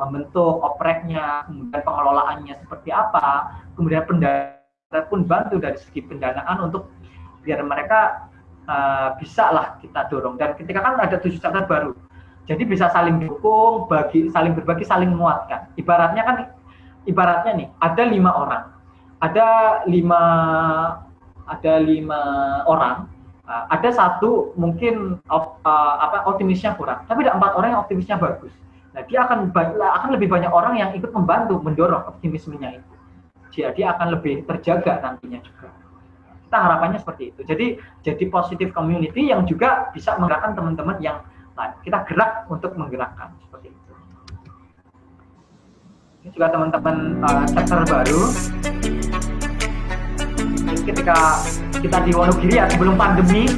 membentuk opreknya, kemudian pengelolaannya seperti apa, kemudian pendana pun bantu dari segi pendanaan untuk biar mereka bisa lah kita dorong. Dan ketika kan ada 7 chapter baru, jadi bisa saling dukung, saling berbagi, saling menguatkan. Ibaratnya nih ada 5 orang, ada 5 orang, ada satu mungkin optimisnya kurang, tapi ada 4 orang yang optimisnya bagus. Nah dia akan lebih banyak orang yang ikut membantu mendorong optimismenya itu. Dia akan lebih terjaga nantinya juga. Kita harapannya seperti itu. Jadi positive community yang juga bisa menggerakkan teman-teman yang lain. Kita gerak untuk menggerakkan seperti itu. Ini juga teman-teman chapter baru. Jadi ketika kita di Wonogiri ya sebelum pandemi.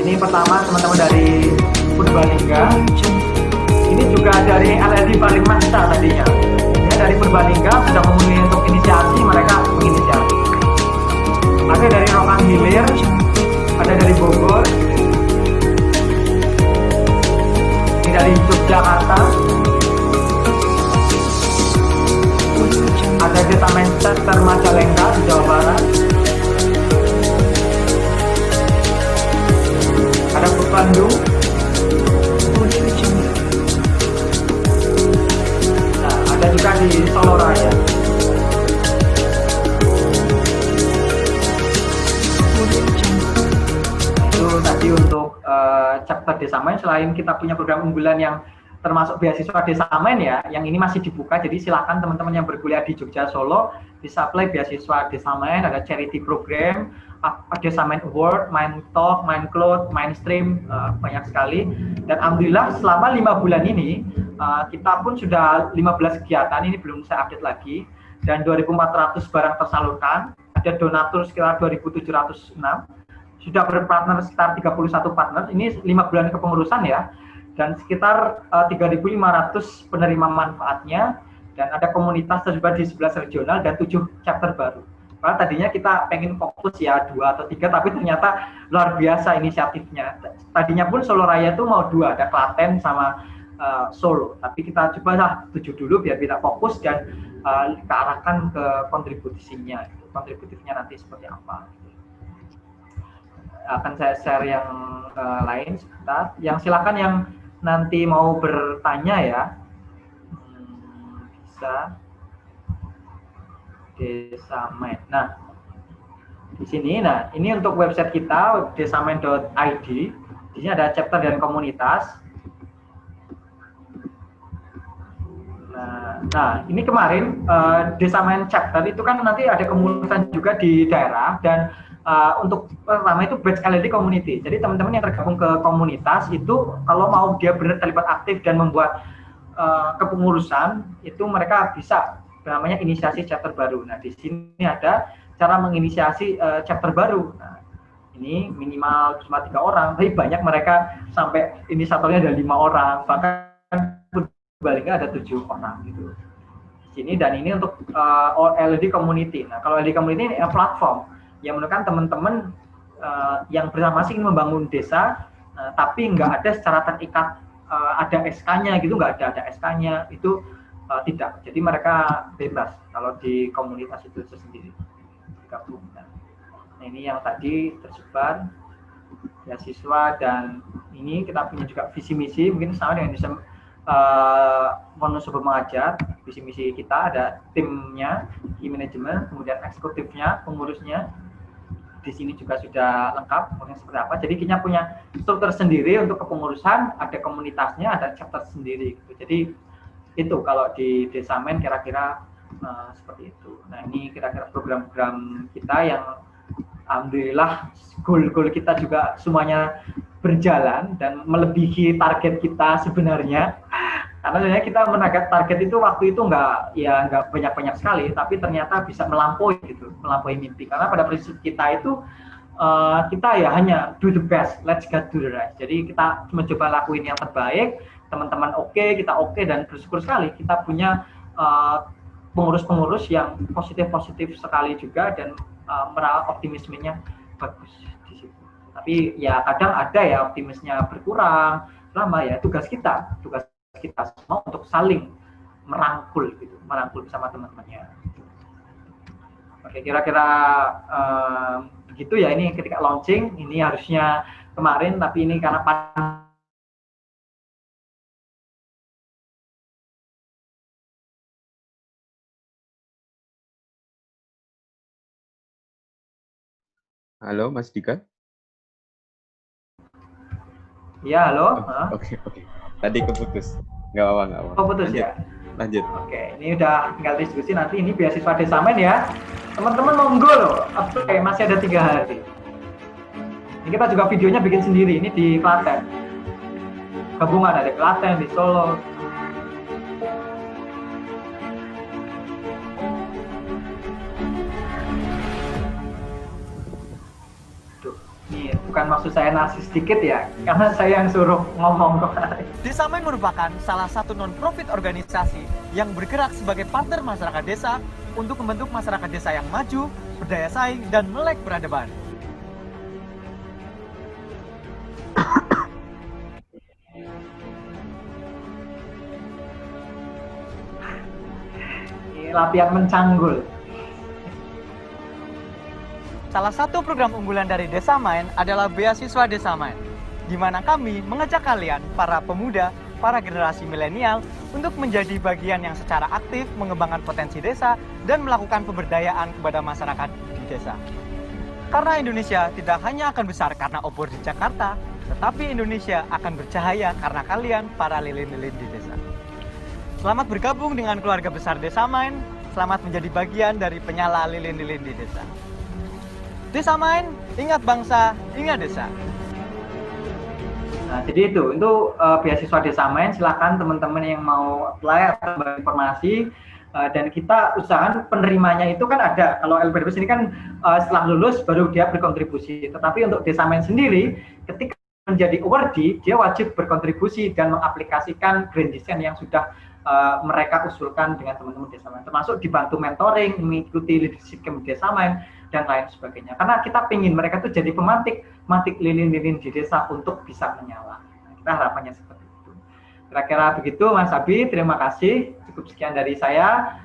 Ini pertama teman-teman dari Purbalingga. Ini juga dari LLD Baling Masa tadinya. Ini dari Purbalingga sudah memenuhi untuk inisiasi, mereka menginisiasi. Ada dari Rokan Hilir, ada dari Bogor, ini dari Yogyakarta, ada Desa Manchester Majalengka di Jawa Barat. Ada Bandung, nah, ada juga di Solo Raya. Itu tadi untuk chapter Desa Main. Selain kita punya program unggulan yang termasuk beasiswa Desa Main ya, yang ini masih dibuka. Jadi silakan teman-teman yang berkuliah di Jogja, Solo bisa apply beasiswa Desa Main. Ada charity program, Desa Main Award, Main Talk, Main Cloud, Mainstream, banyak sekali. Dan alhamdulillah selama 5 bulan ini kita pun sudah 15 kegiatan, ini belum saya update lagi, dan 2.400 barang tersalurkan. Ada donatur sekitar 2.706, sudah berpartner sekitar 31 partner. Ini 5 bulan kepengurusan ya, dan sekitar 3.500 penerima manfaatnya, dan ada komunitas tersebar di 11 regional dan 7 chapter baru. Karena tadinya kita pengen fokus ya 2 atau 3, tapi ternyata luar biasa inisiatifnya. Tadinya pun Solo Raya itu mau 2, ada Klaten sama Solo. Tapi kita coba lah 7 dulu biar kita fokus dan kearahkan ke kontribusinya. Kontributifnya nanti seperti apa. Akan saya share yang lain sebentar. Yang silakan yang nanti mau bertanya ya. Bisa. Desa Main. Nah, di sini, ini untuk website kita desamain.id. Di sini ada chapter dan komunitas. Nah, Nah, ini kemarin Desa Main Chapter itu kan nanti ada kemuliaan juga di daerah dan untuk pertama itu batch LED community. Jadi teman-teman yang tergabung ke komunitas itu kalau mau dia benar terlibat aktif dan membuat kepengurusan itu mereka bisa namanya inisiasi chapter baru. Nah, di sini ada cara menginisiasi chapter baru. Nah, ini minimal cuma 3 orang, tapi banyak mereka sampai inisiatornya ada 5 orang, bahkan baliknya ada 7 orang gitu. Sini dan ini untuk LED community. Nah, kalau LED community ini platform yang menunjukkan teman-teman yang bersama-sama ingin membangun desa, tapi nggak ada secara terikat ada SK-nya gitu, nggak ada SK-nya itu tidak. Jadi mereka bebas kalau di komunitas itu sendiri gabung. Nah, ini yang tadi tersebar ya siswa dan ini kita punya juga visi misi mungkin sama dengan Wonosobo mengajar. Visi misi kita ada timnya, key manajemen, kemudian eksekutifnya, pengurusnya. Di sini juga sudah lengkap kemudian seperti apa. Jadi kita punya struktur sendiri untuk kepengurusan, ada komunitasnya, ada chapter sendiri gitu. Jadi itu kalau di Desa Main kira-kira seperti itu. Nah, ini kira-kira program-program kita yang alhamdulillah goal-goal kita juga semuanya berjalan dan melebihi target kita sebenarnya. Karena sebenarnya kita menagat target itu waktu itu nggak banyak-banyak sekali, tapi ternyata bisa melampaui mimpi. Karena pada prinsip kita itu kita ya hanya do the best, let's get to the rest. Jadi kita mencoba lakuin yang terbaik, teman-teman oke, kita oke, dan bersyukur sekali kita punya pengurus-pengurus yang positif sekali juga dan merawat optimismenya bagus di situ. Tapi ya kadang ada ya optimisnya berkurang, lama ya tugas kita semua untuk saling merangkul bersama teman-temannya. Oke, kira-kira begitu ya. Ini ketika launching ini harusnya kemarin, tapi ini karena Halo, Mas Dika. ya, halo. Oke. Tadi keputus. Nggak apa-apa. Oh, putus ya? Lanjut. Oke, ini udah tinggal diskusi nanti. Ini beasiswa Desa Main ya. Teman-teman monggo loh. Oke, masih ada 3 hari. Ini kita juga videonya bikin sendiri. Ini di Klaten. Gabungan ada di Klaten, di Solo. Bukan maksud saya narsis sedikit ya, karena saya yang suruh ngomong kok. Desa Main merupakan salah satu non-profit organisasi yang bergerak sebagai partner masyarakat desa untuk membentuk masyarakat desa yang maju, berdaya saing, dan melek peradaban. Ini latihan mencanggul. Salah satu program unggulan dari Desa Main adalah Beasiswa Desa Main, di mana kami mengajak kalian, para pemuda, para generasi milenial, untuk menjadi bagian yang secara aktif mengembangkan potensi desa dan melakukan pemberdayaan kepada masyarakat di desa. Karena Indonesia tidak hanya akan besar karena obor di Jakarta, tetapi Indonesia akan bercahaya karena kalian, para lilin-lilin di desa. Selamat bergabung dengan keluarga besar Desa Main, selamat menjadi bagian dari penyala lilin-lilin di desa. Desa Main, ingat bangsa, ingat desa. Nah, jadi itu beasiswa Desa Main. Silakan teman-teman yang mau apply atau informasi, dan kita usahakan penerimanya itu kan ada. Kalau LPDP ini kan setelah lulus baru dia berkontribusi. Tetapi untuk Desa Main sendiri, ketika menjadi awardee, dia wajib berkontribusi dan mengaplikasikan grand design yang sudah mereka usulkan dengan teman-teman Desa Main. Termasuk dibantu mentoring, mengikuti leadership camp Desa Main, dan lain sebagainya. Karena kita ingin mereka tuh jadi pemantik lilin-lilin di desa untuk bisa menyala. Nah, kita harapannya seperti itu. Kira-kira begitu, Mas Abi. Terima kasih. Cukup sekian dari saya.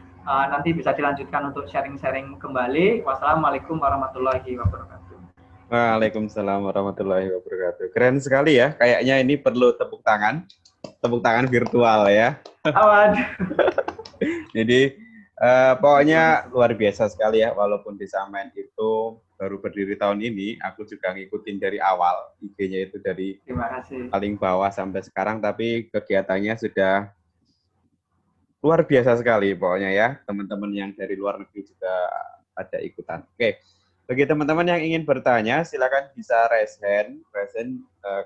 Nanti bisa dilanjutkan untuk sharing-sharing kembali. Wassalamualaikum warahmatullahi wabarakatuh. Waalaikumsalam warahmatullahi wabarakatuh. Keren sekali ya. Kayaknya ini perlu tepuk tangan virtual ya. Jadi pokoknya luar biasa sekali ya, walaupun Desa Main itu baru berdiri tahun ini, aku juga ngikutin dari awal, IG-nya itu dari paling bawah sampai sekarang, tapi kegiatannya sudah luar biasa sekali pokoknya ya, teman-teman yang dari luar negeri juga ada ikutan. Oke, bagi teman-teman yang ingin bertanya, silakan bisa raise hand,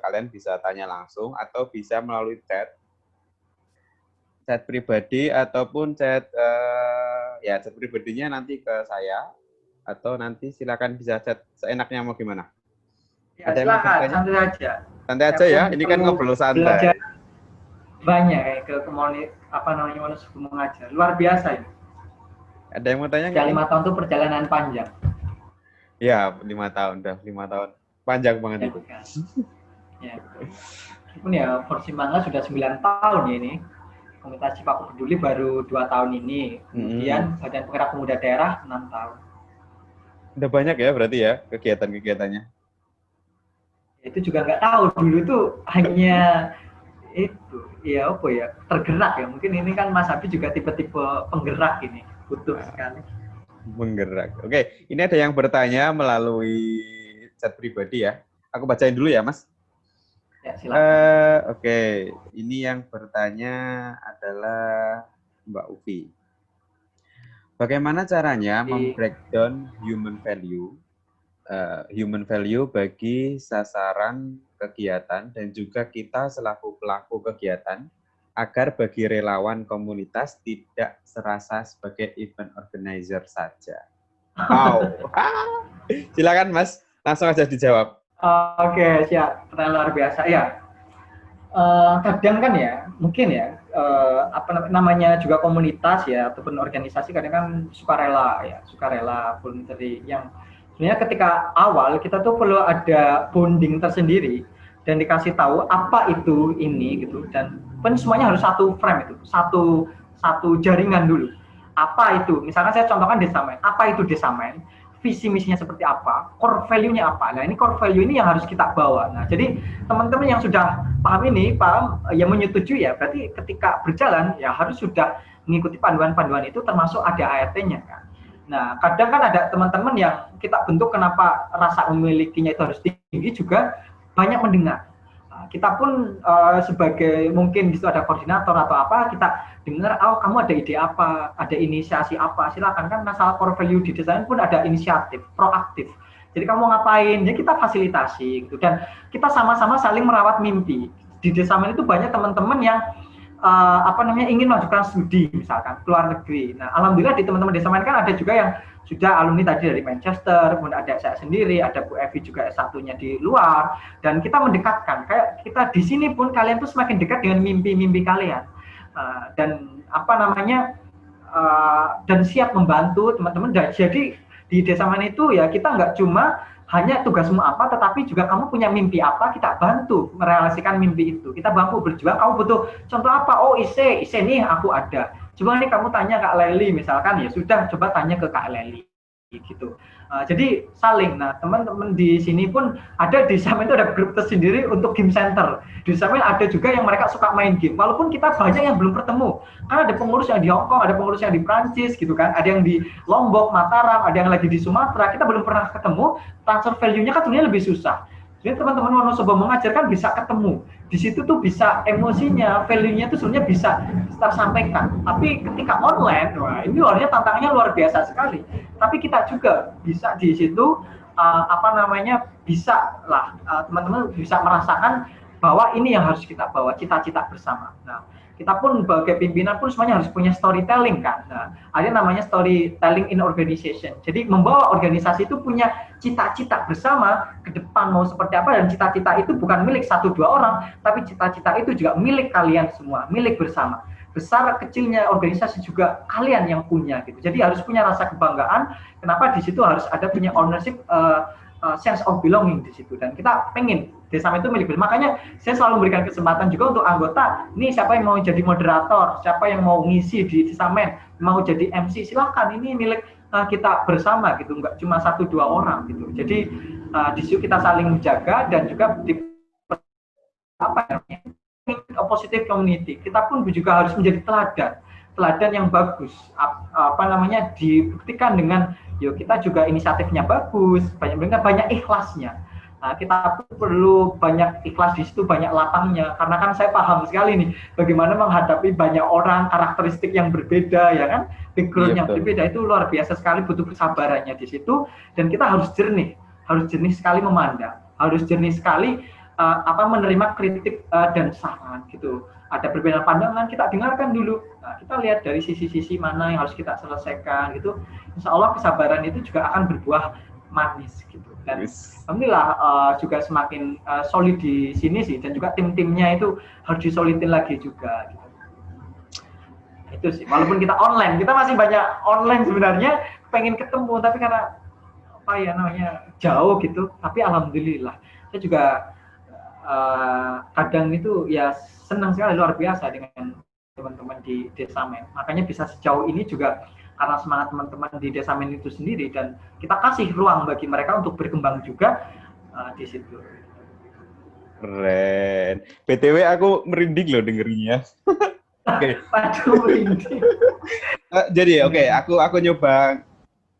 kalian bisa tanya langsung atau bisa melalui chat pribadi ataupun chat pribadinya nanti ke saya atau nanti silakan bisa chat seenaknya mau gimana. Ya, Ada yang mau silakan, bertanya? santai aja. Santai aja ya, ini kan ngobrol santai. Banyak ke manusia mengajar, luar biasa ini. Ada yang mau tanya? Ya, 5 tahun itu perjalanan panjang. Ya, 5 tahun, udah 5 tahun. Panjang banget Ya, itu. kan. Ya. Meskipun ya Porsi Mangga sudah 9 tahun ya ini. Komunitas Cipaku Peduli baru 2 tahun ini. Kemudian Badan Penggerak Pemuda Daerah 6 tahun. Udah banyak ya berarti ya kegiatan-kegiatannya. Itu juga nggak tahu, dulu itu hanya itu ya apa ya, tergerak ya. Mungkin ini kan Mas Abi juga tipe-tipe penggerak ini, butuh sekali. Menggerak. Oke, ini ada yang bertanya melalui chat pribadi ya. Aku bacain dulu ya, Mas. Ya, silakan. Oke, ini yang bertanya adalah Mbak Ufi. Bagaimana caranya membreakdown human value bagi sasaran kegiatan dan juga kita selaku pelaku kegiatan agar bagi relawan komunitas tidak serasa sebagai event organizer saja. Wow. Silakan Mas, langsung aja dijawab. Oke, siap. Pertanyaan luar biasa ya. Kadang kan ya, mungkin ya, namanya juga komunitas ya ataupun organisasi kadang kan sukarela voluntary yang sebenarnya ketika awal kita tuh perlu ada bonding tersendiri dan dikasih tahu apa itu ini gitu, dan pun semuanya harus satu frame itu, satu jaringan dulu. Apa itu? Misalkan saya contohkan Desamen. Apa itu Desamen? Visi misinya seperti apa, core value-nya apa. Nah, ini core value ini yang harus kita bawa. Nah, jadi teman-teman yang sudah paham, yang menyetujui ya, berarti ketika berjalan ya harus sudah mengikuti panduan-panduan itu, termasuk ada ART-nya kan. Nah, kadang kan ada teman-teman yang kita bentuk kenapa rasa memilikinya itu harus tinggi juga banyak mendengar. Kita pun sebagai mungkin di situ ada koordinator atau apa, kita dengar, oh kamu ada ide apa, ada inisiasi apa, silakan. Kan masalah core value di desain pun ada inisiatif, proaktif. Jadi kamu ngapain, ya kita fasilitasi gitu, dan kita sama-sama saling merawat mimpi. Di Desamen itu banyak teman-teman yang ingin melakukan studi misalkan ke luar negeri. Nah, alhamdulillah di teman-teman Desamen kan ada juga yang sudah alumni tadi dari Manchester, kemudian ada saya sendiri, ada Bu Evi juga S1-nya di luar, dan kita mendekatkan. Kayak kita di sini pun kalian tuh semakin dekat dengan mimpi-mimpi kalian, dan dan siap membantu teman-teman. Jadi di Desamen itu ya kita nggak cuma hanya tugasmu apa, tetapi juga kamu punya mimpi apa, kita bantu merealisasikan mimpi itu. Kita bantu berjuang, kamu butuh contoh apa? Oh, IC nih aku ada. Coba nih kamu tanya Kak Leli misalkan, ya sudah, coba tanya ke Kak Leli gitu. Jadi saling. Nah, teman-teman di sini pun ada di Desamen itu ada grup tersendiri untuk game center. Di Desamen ada juga yang mereka suka main game. Walaupun kita banyak yang belum bertemu. Karena ada pengurus yang di Hong Kong, ada pengurus yang di Prancis gitu kan. Ada yang di Lombok, Mataram, ada yang lagi di Sumatera. Kita belum pernah ketemu. Transfer value-nya kan sebenarnya lebih susah. Jadi teman-teman Wonosobo mengajar kan bisa ketemu. Di situ tuh bisa emosinya, value-nya tuh sebenarnya bisa tersampaikan. Tapi ketika online, wah ini luarnya tantangannya luar biasa sekali. Tapi kita juga bisa di situ bisa lah teman-teman bisa merasakan bahwa ini yang harus kita bawa, cita-cita bersama. Nah, kita pun sebagai pimpinan pun semuanya harus punya storytelling kan. Nah, ada namanya storytelling in organization. Jadi membawa organisasi itu punya cita-cita bersama ke depan mau seperti apa, dan cita-cita itu bukan milik 1-2 orang, tapi cita-cita itu juga milik kalian semua, milik bersama. Besar kecilnya organisasi juga kalian yang punya gitu. Jadi harus punya rasa kebanggaan. Kenapa di situ harus ada punya ownership, sense of belonging di situ, dan kita pengen Desamen itu milik bersama. Makanya saya selalu memberikan kesempatan juga untuk anggota, nih siapa yang mau jadi moderator, siapa yang mau ngisi di Desamen, mau jadi MC, silakan, ini milik kita bersama gitu, nggak cuma 1-2 orang gitu. Jadi di situ kita saling menjaga, dan juga di positive community. Kita pun juga harus menjadi teladan yang bagus. Dibuktikan dengan yuk kita juga inisiatifnya bagus, banyak ikhlasnya. kita perlu banyak ikhlas di situ, banyak lapangnya. Karena kan saya paham sekali nih bagaimana menghadapi banyak orang, karakteristik yang berbeda, ya kan, background yang berbeda itu luar biasa sekali, butuh kesabarannya di situ. Dan kita harus jernih sekali memandang, harus jernih sekali menerima kritik dan saran gitu. Ada perbedaan pandangan, kita dengarkan dulu. Nah, kita lihat dari sisi-sisi mana yang harus kita selesaikan gitu. Insya Allah kesabaran itu juga akan berbuah manis gitu. Dan alhamdulillah juga semakin solid di sini sih, dan juga tim-timnya itu harus disolidin lagi juga gitu. Itu sih, walaupun kita online, kita masih banyak online sebenarnya, pengen ketemu tapi karena jauh gitu. Tapi alhamdulillah saya juga kadang itu ya senang sekali, luar biasa dengan teman-teman di Desamen. Makanya bisa sejauh ini juga karena semangat teman-teman di Desamen itu sendiri, dan kita kasih ruang bagi mereka untuk berkembang juga di situ. Keren. BTW aku merinding loh dengerinnya. Oke. Waduh, merinding. Jadi aku nyoba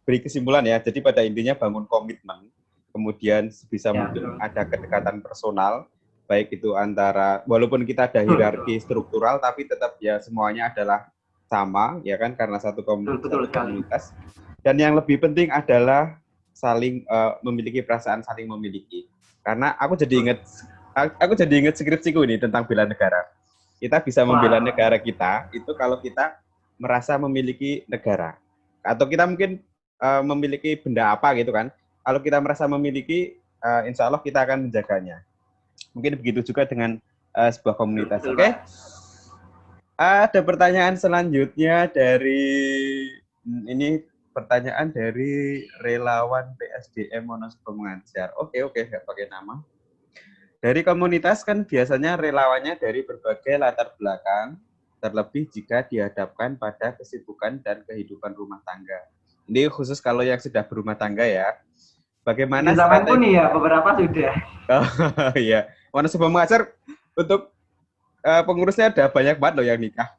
beri kesimpulan ya. Jadi pada intinya bangun komitmen, kemudian sebisa mungkin ada kedekatan personal, baik itu antara, walaupun kita ada hierarki struktural, tapi tetap ya semuanya adalah sama, ya kan, karena satu komunitas. Dan yang lebih penting adalah saling memiliki perasaan saling memiliki. Karena aku jadi ingat skripsiku ini tentang bela negara. Kita bisa membela negara kita itu kalau kita merasa memiliki negara. Atau kita mungkin memiliki benda apa gitu kan. Kalau kita merasa memiliki, insya Allah kita akan menjaganya. Mungkin begitu juga dengan sebuah komunitas. Oke? Ada pertanyaan selanjutnya pertanyaan dari relawan PSDM Wonosobo Mengajar. Oke, nggak pakai nama. Dari komunitas kan biasanya relawannya dari berbagai latar belakang, terlebih jika dihadapkan pada kesibukan dan kehidupan rumah tangga. Ini khusus kalau yang sudah berumah tangga ya. Bagaimana strategi? Nih ya, beberapa sudah. Oh iya, Wonosobo Mengajar untuk pengurusnya ada banyak banget loh yang nikah.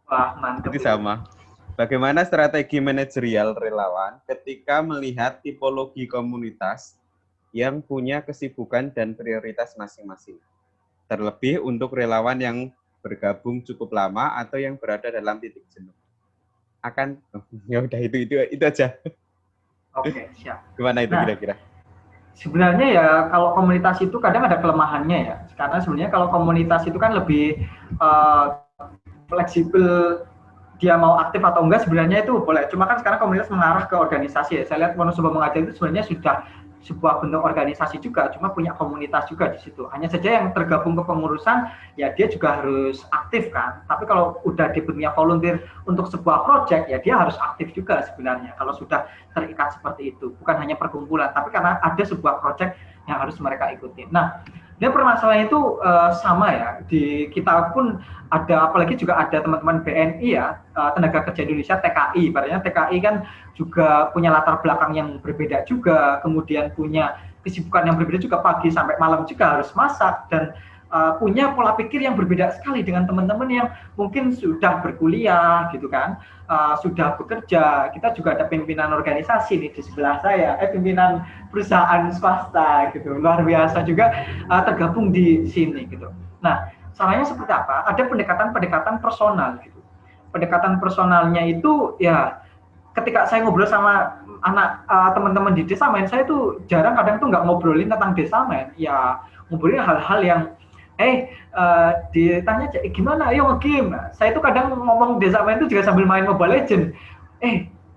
Wah, mantap. Itu sama. Bagaimana strategi manajerial relawan ketika melihat tipologi komunitas yang punya kesibukan dan prioritas masing-masing? Terlebih untuk relawan yang bergabung cukup lama atau yang berada dalam titik jenuh. Ya udah itu aja. Oke, siap. Gimana itu kira-kira? Sebenarnya ya kalau komunitas itu kadang ada kelemahannya ya, karena sebenarnya kalau komunitas itu kan lebih fleksibel, dia mau aktif atau enggak sebenarnya itu boleh. Cuma kan sekarang komunitas mengarah ke organisasi ya. Saya lihat Wonosobo Mengajar itu sebenarnya sudah sebuah bentuk organisasi juga, cuma punya komunitas juga di situ. Hanya saja yang tergabung ke pengurusan, ya dia juga harus aktif kan. Tapi kalau udah di dunia volunteer untuk sebuah project, ya dia harus aktif juga sebenarnya. Kalau sudah terikat seperti itu, bukan hanya perkumpulan, tapi karena ada sebuah project yang harus mereka ikuti. Nah, dia permasalahan itu sama ya. Di kita pun ada, apalagi juga ada teman-teman BNI ya, Tenaga Kerja Indonesia, TKI. Ibaratnya TKI kan juga punya latar belakang yang berbeda juga, kemudian punya kesibukan yang berbeda juga, pagi sampai malam juga harus masak, dan punya pola pikir yang berbeda sekali dengan teman-teman yang mungkin sudah berkuliah gitu kan, sudah bekerja. Kita juga ada pimpinan organisasi nih di sebelah saya, pimpinan perusahaan swasta gitu, luar biasa juga tergabung di sini gitu. Nah, caranya seperti apa? Ada pendekatan personal gitu. Pendekatan personalnya itu ya ketika saya ngobrol sama anak teman-teman di Desamen, saya tuh jarang kadang tuh nggak ngobrolin tentang Desamen, ya ngobrolin hal-hal yang ditanya gimana, ayo nge-game. Saya itu kadang ngomong Desamen itu juga sambil main Mobile Legends.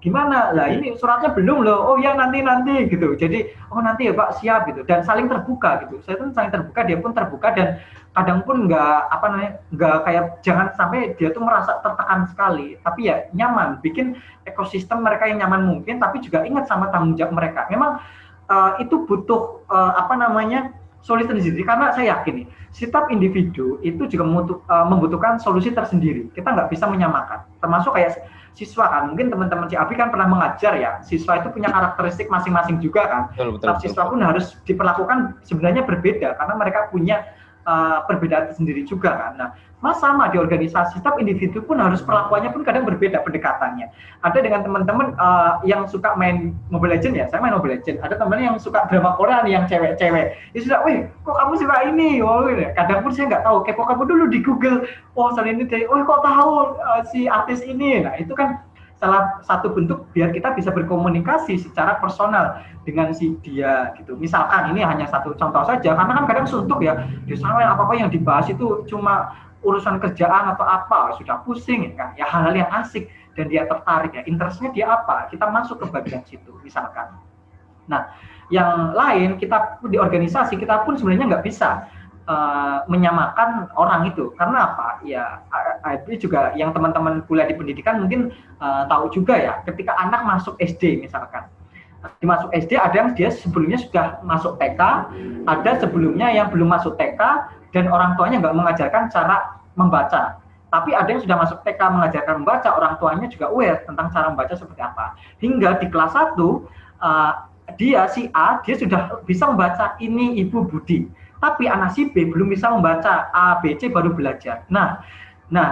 Gimana? Lah ini suratnya belum loh. Oh ya nanti gitu. Jadi nanti ya Pak, siap gitu. Dan saling terbuka gitu. Saya tuh saling terbuka, dia pun terbuka, dan kadang pun nggak kayak, jangan sampai dia tuh merasa tertekan sekali. Tapi ya nyaman, bikin ekosistem mereka yang nyaman mungkin, tapi juga ingat sama tanggung jawab mereka. Memang itu butuh solusi tersendiri, karena saya yakin nih, setiap individu itu juga membutuhkan solusi tersendiri. Kita nggak bisa menyamakan. Termasuk kayak siswa kan, mungkin teman-teman Ci Abi kan pernah mengajar ya, siswa itu punya karakteristik masing-masing juga kan. Betul, siswa pun harus diperlakukan sebenarnya berbeda, karena mereka punya perbedaan sendiri juga kan. Nah, Mas sama di organisasi, setiap individu pun harus perlakuannya pun kadang berbeda pendekatannya. Ada dengan teman-teman yang suka main Mobile Legends ya, saya main Mobile Legends. Ada teman yang suka drama Korea nih, yang cewek-cewek. Ya sudah, wih, kok kamu suka ini? Oh, kadang pun saya nggak tahu. Kepo kamu dulu di Google. Oh, soal ini, oh kok tahu si artis ini? Nah, itu kan salah satu bentuk biar kita bisa berkomunikasi secara personal dengan si dia gitu. Misalkan ini hanya satu contoh saja, karena kan kadang suntuk ya, di sana apa-apa yang dibahas itu cuma urusan kerjaan atau apa, sudah pusing kan, ya hal-hal yang asik dan dia tertarik ya, interestnya dia apa, kita masuk ke bagian situ misalkan. Nah, yang lain kita di organisasi kita pun sebenarnya nggak bisa menyamakan orang itu, karena apa ya, itu juga yang teman-teman kuliah di pendidikan mungkin tahu juga ya, ketika anak masuk SD misalkan, masuk SD ada yang dia sebelumnya sudah masuk TK, ada sebelumnya yang belum masuk TK dan orang tuanya nggak mengajarkan cara membaca. Tapi ada yang sudah masuk TK mengajarkan membaca, orang tuanya juga aware tentang cara membaca seperti apa. Hingga di kelas 1 dia si A dia sudah bisa membaca ini Ibu Budi. Tapi anak si B belum bisa membaca A, B, C baru belajar. Nah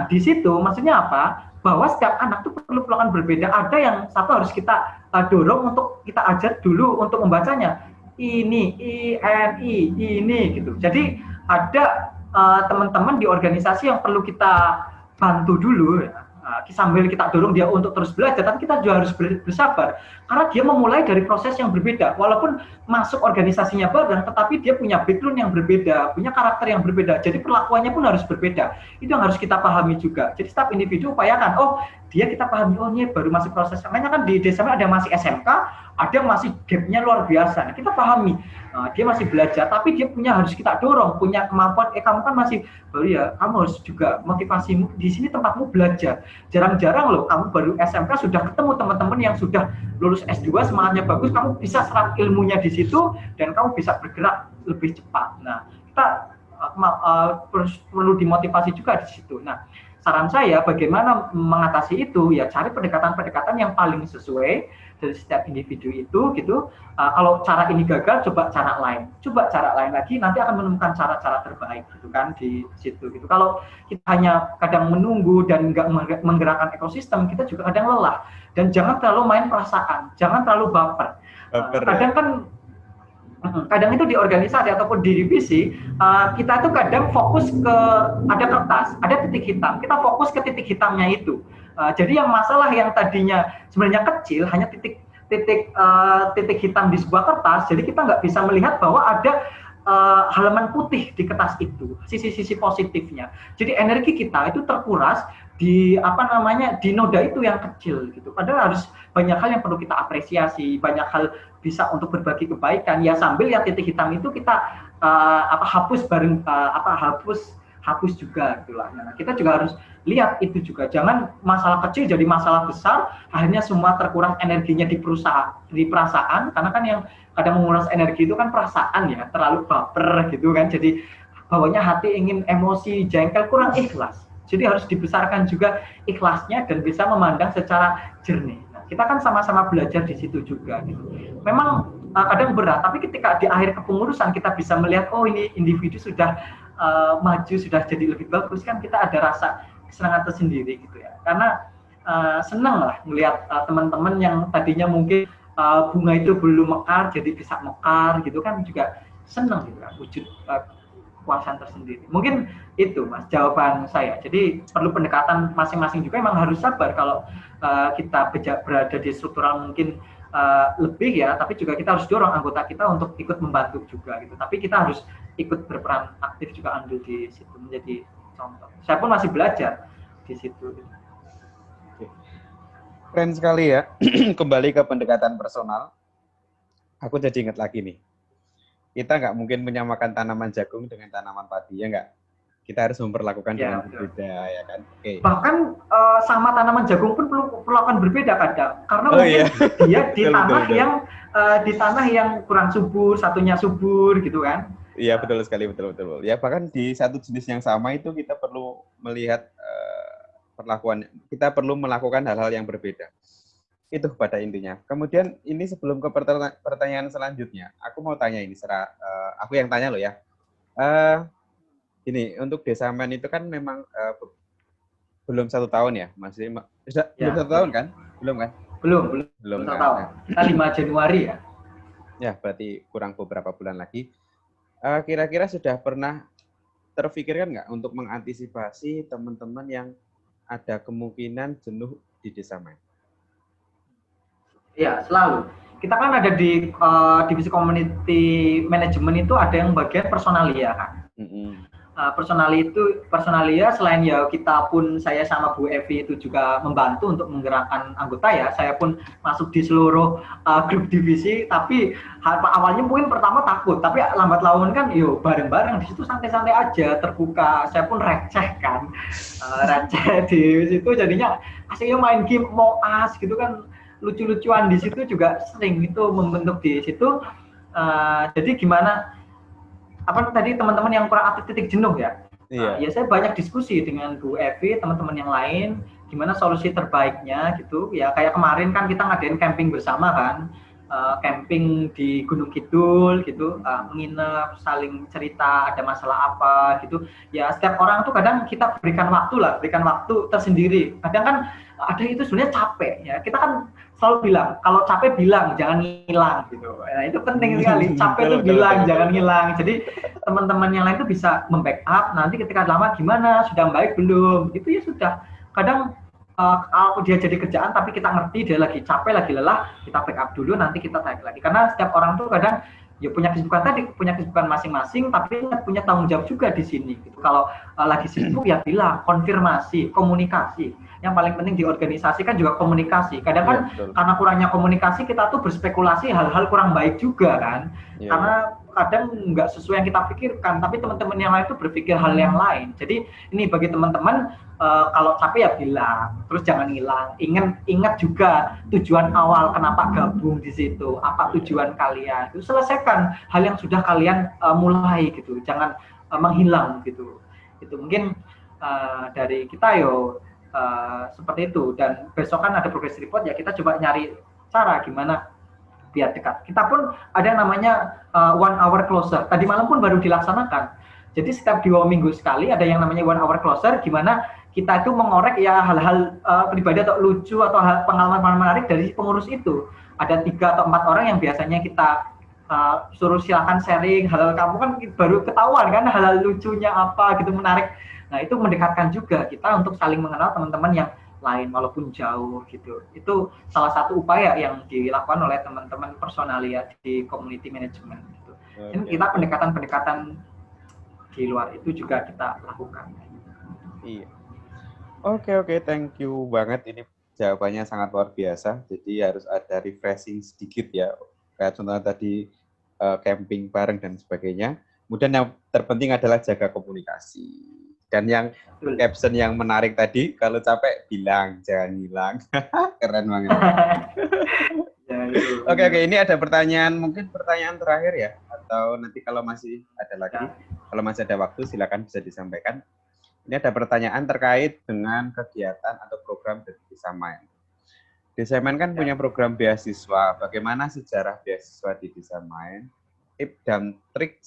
di situ maksudnya apa? Bahwa setiap anak itu perlu perlakuan berbeda. Ada yang satu harus kita dorong untuk kita ajar dulu untuk membacanya. Ini, I, N, I, ini gitu. Jadi ada teman-teman di organisasi yang perlu kita bantu dulu ya. Sambil kita dorong dia untuk terus belajar, tapi kita juga harus bersabar karena dia memulai dari proses yang berbeda. Walaupun masuk organisasinya bareng, tetapi dia punya background yang berbeda, punya karakter yang berbeda, jadi perlakuannya pun harus berbeda. Itu yang harus kita pahami juga. Jadi setiap individu upayakan, oh dia kita pahami, oh ini baru masih proses. Makanya kan di desa ada yang masih SMK, ada yang masih gapnya luar biasa. Nah, kita pahami, dia masih belajar, tapi dia harus kita dorong, punya kemampuan. Kamu kan masih baru ya, kamu harus juga motivasimu di sini tempatmu belajar. Jarang-jarang loh, kamu baru SMK sudah ketemu teman-teman yang sudah lulus S2, semangatnya bagus, kamu bisa serap ilmunya di situ dan kamu bisa bergerak lebih cepat. Nah, kita perlu dimotivasi juga di situ. Nah, saran saya bagaimana mengatasi itu ya, cari pendekatan-pendekatan yang paling sesuai dari setiap individu itu gitu. Kalau cara ini gagal, coba cara lain lagi, nanti akan menemukan cara-cara terbaik gitu kan di situ gitu. Kalau kita hanya kadang menunggu dan nggak menggerakkan ekosistem, kita juga kadang lelah. Dan jangan terlalu main perasaan, jangan terlalu baper. Kadang itu di organisasi ataupun di divisi, kita tuh kadang fokus ke ada kertas, ada titik hitam, kita fokus ke titik hitamnya itu. Jadi yang masalah yang tadinya sebenarnya kecil, hanya titik hitam di sebuah kertas, jadi kita nggak bisa melihat bahwa ada halaman putih di kertas itu, sisi-sisi positifnya. Jadi energi kita itu terkuras di di noda itu yang kecil gitu. Padahal harus banyak hal yang perlu kita apresiasi, banyak hal bisa untuk berbagi kebaikan ya, sambil yang titik hitam itu kita hapus bareng, hapus juga gitulah. Nah, kita juga harus lihat itu juga, jangan masalah kecil jadi masalah besar, akhirnya semua terkuras energinya di perasaan, karena kan yang kadang menguras energi itu kan perasaan ya, terlalu baper gitu kan, jadi bawanya hati ingin emosi, jengkel, kurang ikhlas. Jadi harus dibesarkan juga ikhlasnya dan bisa memandang secara jernih. Nah, kita kan sama-sama belajar di situ juga gitu. Memang kadang berat, tapi ketika di akhir kepengurusan kita bisa melihat, oh ini individu sudah maju, sudah jadi lebih bagus, kan kita ada rasa kesenangan tersendiri gitu ya. Karena senang lah melihat teman-teman yang tadinya mungkin bunga itu belum mekar jadi bisa mekar gitu kan, juga senang gitu kan, wujud kepuasan tersendiri. Mungkin itu Mas jawaban saya. Jadi perlu pendekatan masing-masing juga, emang harus sabar kalau kita berada di struktural mungkin lebih ya, tapi juga kita harus dorong anggota kita untuk ikut membantu juga gitu. Tapi kita harus ikut berperan aktif juga, ambil di situ menjadi contoh. Saya pun masih belajar di situ. Keren sekali ya. Kembali ke pendekatan personal. Aku jadi ingat lagi nih. Kita nggak mungkin menyamakan tanaman jagung dengan tanaman padi, ya nggak? Kita harus memperlakukan dengan berbeda, ya kan? Okay. Bahkan sama tanaman jagung pun perlu perlakuan berbeda kadang, karena mungkin dia di di tanah yang kurang subur, satunya subur, gitu kan? Iya, betul sekali, betul. Ya, bahkan di satu jenis yang sama itu kita perlu melihat perlakuan, kita perlu melakukan hal-hal yang berbeda. Itu pada intinya. Kemudian ini sebelum ke pertanyaan selanjutnya, aku mau tanya ini, aku yang tanya loh ya. Ini untuk Desa Aman itu kan memang belum 1 tahun ya, masih belum 1 tahun kan? Belum kan? Belum 1 kan? tahun. Kita 5 Januari ya. Ya, berarti kurang beberapa bulan lagi. Kira-kira sudah pernah terfikirkan nggak untuk mengantisipasi teman-teman yang ada kemungkinan jenuh di Desa Aman? Iya, selalu. Kita kan ada di divisi community management itu ada yang bagian personalia kan. Personalia selain ya kita pun, saya sama Bu Evi itu juga membantu untuk menggerakkan anggota ya. Saya pun masuk di seluruh grup divisi, tapi awalnya mungkin pertama takut, tapi lambat laun kan yuk bareng-bareng di situ santai-santai aja, terbuka. Saya pun receh kan, receh di situ jadinya asyik main game mau gitu kan, lucu-lucuan di situ juga sering itu membentuk di situ. Jadi gimana? Apa tadi teman-teman yang kurang aktif titik jenuh ya? Iya. Ya saya banyak diskusi dengan Bu Evi, teman-teman yang lain, gimana solusi terbaiknya gitu. Ya kayak kemarin kan kita ngadain camping bersama kan, camping di Gunung Kidul gitu, menginap, saling cerita ada masalah apa gitu. Ya setiap orang tuh kadang kita berikan waktu tersendiri. Kadang kan ada itu sebenarnya capek ya. Kita kan selalu bilang, kalau capek bilang, jangan ngilang gitu. Nah, itu penting sekali. Capek itu bilang, jangan ngilang. Jadi teman-teman yang lain itu bisa membackup. Nanti ketika lama gimana, sudah baik belum? Itu ya sudah. Kadang kalau dia jadi kerjaan, tapi kita ngerti dia lagi capek, lagi lelah, kita backup dulu. Nanti kita tarik lagi. Karena setiap orang tuh kadang ya punya kesibukan masing-masing, tapi punya tanggung jawab juga di sini. Gitu. Kalau lagi sibuk ya bilang, konfirmasi, komunikasi. Yang paling penting di organisasi kan juga komunikasi. Kadang kan karena kurangnya komunikasi kita tuh berspekulasi hal-hal kurang baik juga kan. Karena kadang nggak sesuai yang kita pikirkan, tapi teman-teman yang lain tuh berpikir hal yang lain. Jadi ini bagi teman-teman kalau capek ya bilang, terus jangan hilang. Ingat juga tujuan awal kenapa gabung di situ, apa tujuan kalian. Itu selesaikan hal yang sudah kalian mulai gitu. Jangan menghilang gitu. Itu mungkin dari kita seperti itu. Dan besok kan ada progress report ya, kita coba nyari cara gimana biar dekat. Kita pun ada yang namanya 1 hour closer. Tadi malam pun baru dilaksanakan. Jadi setiap 2 minggu sekali ada yang namanya 1 hour closer, gimana kita itu mengorek ya hal-hal pribadi atau lucu atau pengalaman menarik dari pengurus itu. Ada 3 atau 4 orang yang biasanya kita suruh silakan sharing hal-hal, kamu kan baru ketahuan kan hal-hal lucunya apa gitu, menarik. Nah itu mendekatkan juga kita untuk saling mengenal teman-teman yang lain walaupun jauh gitu. Itu salah satu upaya yang dilakukan oleh teman-teman personalia di community management gitu. Dan kita pendekatan-pendekatan di luar itu juga kita lakukan. Iya. Oke, thank you banget, ini jawabannya sangat luar biasa. Jadi harus ada refreshing sedikit ya. Kayak contohnya tadi camping bareng dan sebagainya. Kemudian yang terpenting adalah jaga komunikasi. Dan yang caption yang menarik tadi, kalau capek bilang, jangan hilang. Keren banget. Oke, ini ada pertanyaan, mungkin pertanyaan terakhir ya, atau nanti kalau masih ada lagi, kalau masih ada waktu silakan bisa disampaikan. Ini ada pertanyaan terkait dengan kegiatan atau program dari Desa Aman. Desa Aman kan punya program beasiswa. Bagaimana sejarah beasiswa di Desa Aman? Tips dan trik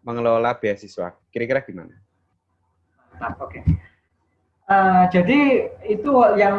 mengelola beasiswa. Kira-kira gimana? Oke. Jadi itu yang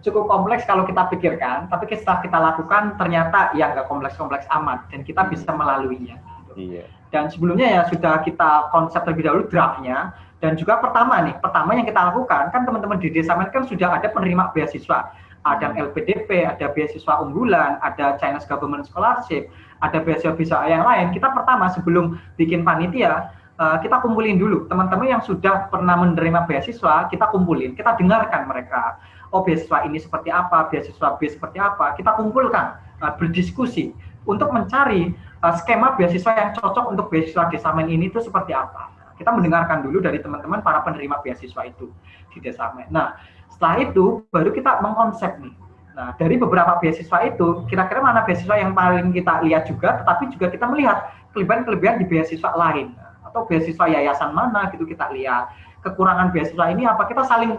cukup kompleks kalau kita pikirkan, tapi setelah kita lakukan ternyata ya nggak kompleks-kompleks amat dan kita bisa melaluinya. Gitu. Iya. Dan sebelumnya ya sudah kita konsep terlebih dahulu draftnya, dan juga pertama yang kita lakukan kan teman-teman di Desa Aman kan sudah ada penerima beasiswa, ada LPDP, ada beasiswa unggulan, ada Chinese Government Scholarship, ada beasiswa yang lain. Kita pertama sebelum bikin panitia, kita kumpulin dulu teman-teman yang sudah pernah menerima beasiswa, kita kumpulin, kita dengarkan mereka. Oh beasiswa ini seperti apa, beasiswa B seperti apa, kita kumpulkan, berdiskusi untuk mencari skema beasiswa yang cocok untuk beasiswa Desa Aman ini itu seperti apa. Kita mendengarkan dulu dari teman-teman para penerima beasiswa itu di Desa Aman. Nah setelah itu baru kita mengkonsep nih. Nah dari beberapa beasiswa itu kira-kira mana beasiswa yang paling kita lihat juga, tetapi juga kita melihat kelebihan-kelebihan di beasiswa lain. Atau beasiswa yayasan mana gitu kita lihat, kekurangan beasiswa ini apa, kita saling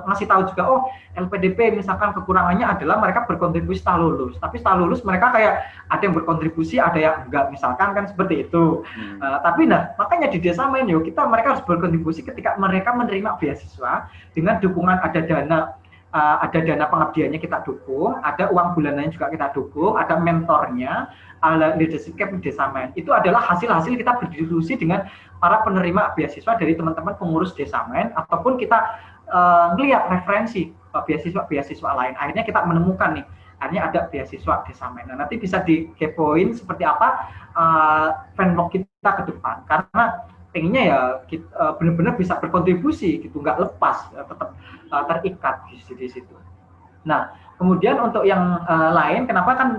ngasih tahu juga, oh LPDP misalkan kekurangannya adalah mereka berkontribusi setelah lulus, tapi setelah lulus mereka kayak ada yang berkontribusi, ada yang enggak, misalkan kan seperti itu. Tapi makanya di Desa Main yuk mereka harus berkontribusi ketika mereka menerima beasiswa dengan dukungan, ada dana pengabdiannya kita dukung, ada uang bulanannya juga kita dukung, ada mentornya, ada leadership camp Desa Main. Itu adalah hasil-hasil kita berdiskusi dengan para penerima beasiswa dari teman-teman pengurus Desa Main, ataupun kita ngelihat referensi beasiswa lain. Akhirnya kita menemukan nih, akhirnya ada beasiswa Desa Main. Nah, nanti bisa dikepoin seperti apa fanblog kita ke depan, karena pengennya ya benar-benar bisa berkontribusi gitu, nggak lepas, tetap terikat di situ. Nah, kemudian untuk yang lain, kenapa kan